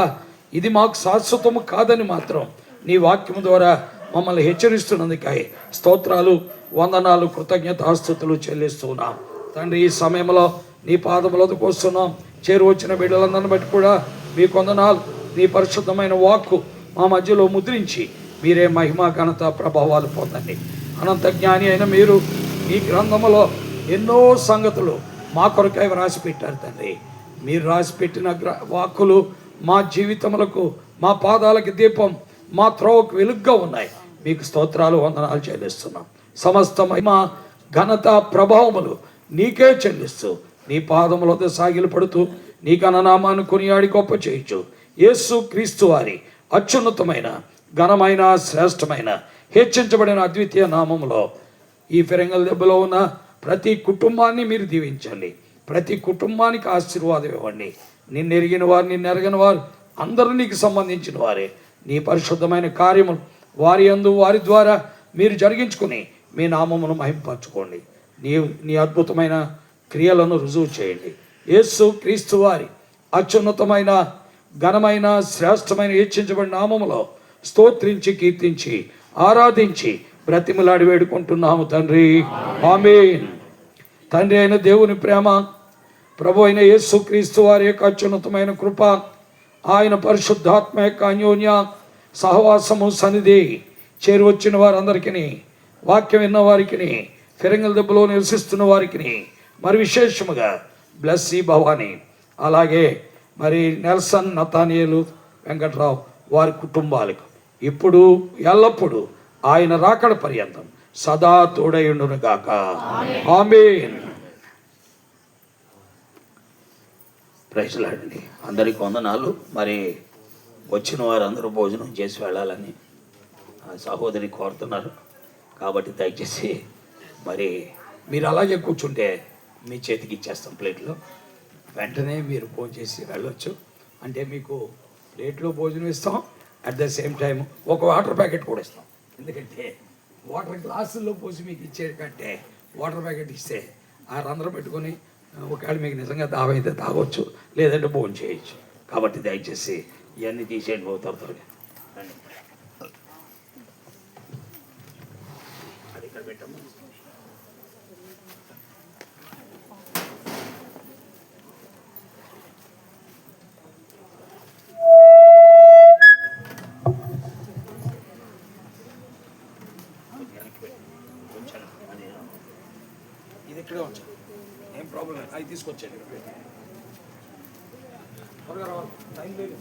ఇది మాకు శాశ్వతము కాదని మాత్రం నీ వాక్యము ద్వారా మమ్మల్ని హెచ్చరిస్తున్నందుకై స్తోత్రాలు, వందనాలు, కృతజ్ఞతాస్తుతులు చెల్లిస్తున్నాం తండ్రి. ఈ సమయంలో నీ పాదములతో వస్తున్నాం. చేరువచ్చిన బిడ్డలందరిని బట్టి కూడా మీకు వందనాలు. నీ పరిశుద్ధమైన వాక్కు మా మధ్యలో ముద్రించి మీరే మహిమ ఘనత ప్రభావాలు పొందండి. అనంత జ్ఞాని అయిన మీరు ఈ గ్రంథములో ఎన్నో సంగతులు మా కొరకై రాసి పెట్టారు తండ్రి. మీరు రాసిపెట్టిన వాక్కులు మా జీవితములకు, మా పాదాలకి దీపం, మా త్రోవకు వెలుగ్గా ఉన్నాయి. మీకు స్తోత్రాలు, వందనాలు చెల్లిస్తున్నాం. సమస్త మహిమ ఘనత ప్రభావములు నీకే చెల్లిస్తూ నీ పాదములతో సాగిలు పడుతూ నీ ఘననామాన్ని కొనియాడి గొప్ప చేయొచ్చు. యేసు క్రీస్తు వారి అత్యున్నతమైన, ఘనమైన, శ్రేష్టమైన, హెచ్చించబడిన అద్వితీయ నామములో ఈ ఫిరంగల్ దెబ్బలో ఉన్న ప్రతి కుటుంబాన్ని మీరు దీవించండి. ప్రతి కుటుంబానికి ఆశీర్వాదం ఇవ్వండి. నిన్ను ఎరిగిన వారు, నిన్ను ఎరగని వారు అందరూ నీకు సంబంధించిన వారే. నీ పరిశుద్ధమైన కార్యములు వారి యందు, వారి ద్వారా మీరు జరిగించుకుని మీ నామమును మహింపరచుకోండి. నీ అద్భుతమైన క్రియలను రుజువు చేయండి. యేసు క్రీస్తు వారి అత్యున్నతమైన, ఘనమైన, శ్రేష్టమైన, హెచ్చించబడిన నామములో స్తోత్రించి, కీర్తించి, ఆరాధించి, బ్రతిమలాడి వేడుకుంటున్నాము తండ్రి. ఆమేన్. తండ్రి అయిన దేవుని ప్రేమ, ప్రభు అయిన యేసు క్రీస్తు వారి యొక్క అత్యున్నతమైన కృప, ఆయన పరిశుద్ధాత్మ యొక్క అన్యోన్య సహవాసము, సన్నిధి చేరువచ్చిన వారందరికీ, వాక్యం విన్న వారికి, ఫిరంగల్ దెబ్బలో నివసిస్తున్న వారికి, మరి విశేషముగా బ్లెస్సీ భవానీ, అలాగే మరి నెల్సన్, నతానియేలు, వెంకట్రావు వారి కుటుంబాలకు ఇప్పుడు ఎల్లప్పుడూ ఆయన రాకడ పర్యంతం సదా తోడయుండును గాక. ఆమేన్. Praise lord. అందరికీ వందనాలు. మరి వచ్చిన వారందరూ భోజనం చేసి వెళ్ళాలని సహోదరి కోరుతున్నారు. కాబట్టి దయచేసి మరి మీరు అలాగే కూర్చుంటే మీ చేతికి ఇచ్చేస్తాం ప్లేట్లో. వెంటనే మీరు భోజనం చేసి వెళ్ళొచ్చు. అంటే మీకు ప్లేట్లో భోజనం ఇస్తాం, అట్ ద సేమ్ టైం ఒక వాటర్ ప్యాకెట్ కూడా ఇస్తాం. ఎందుకంటే వాటర్ గ్లాసుల్లో పోసి మీకు ఇచ్చేది కంటే వాటర్ ప్యాకెట్ ఇస్తే ఆ రంధ్రం పెట్టుకొని ఒకవేళ మీకు నిజంగా దాహం అయితే తాగొచ్చు, లేదంటే భోజనం చేయొచ్చు. కాబట్టి దయచేసి ఇవన్నీ తీసేయండి పోతారు త్వరగా. అది ఇక్కడ పెట్టమ్మా. ఇది ఇక్కడే ఉంచాను, ఏం ప్రాబ్లం లేదు. అది తీసుకొచ్చాను త్వరగా రావాలి, టైం లేదు.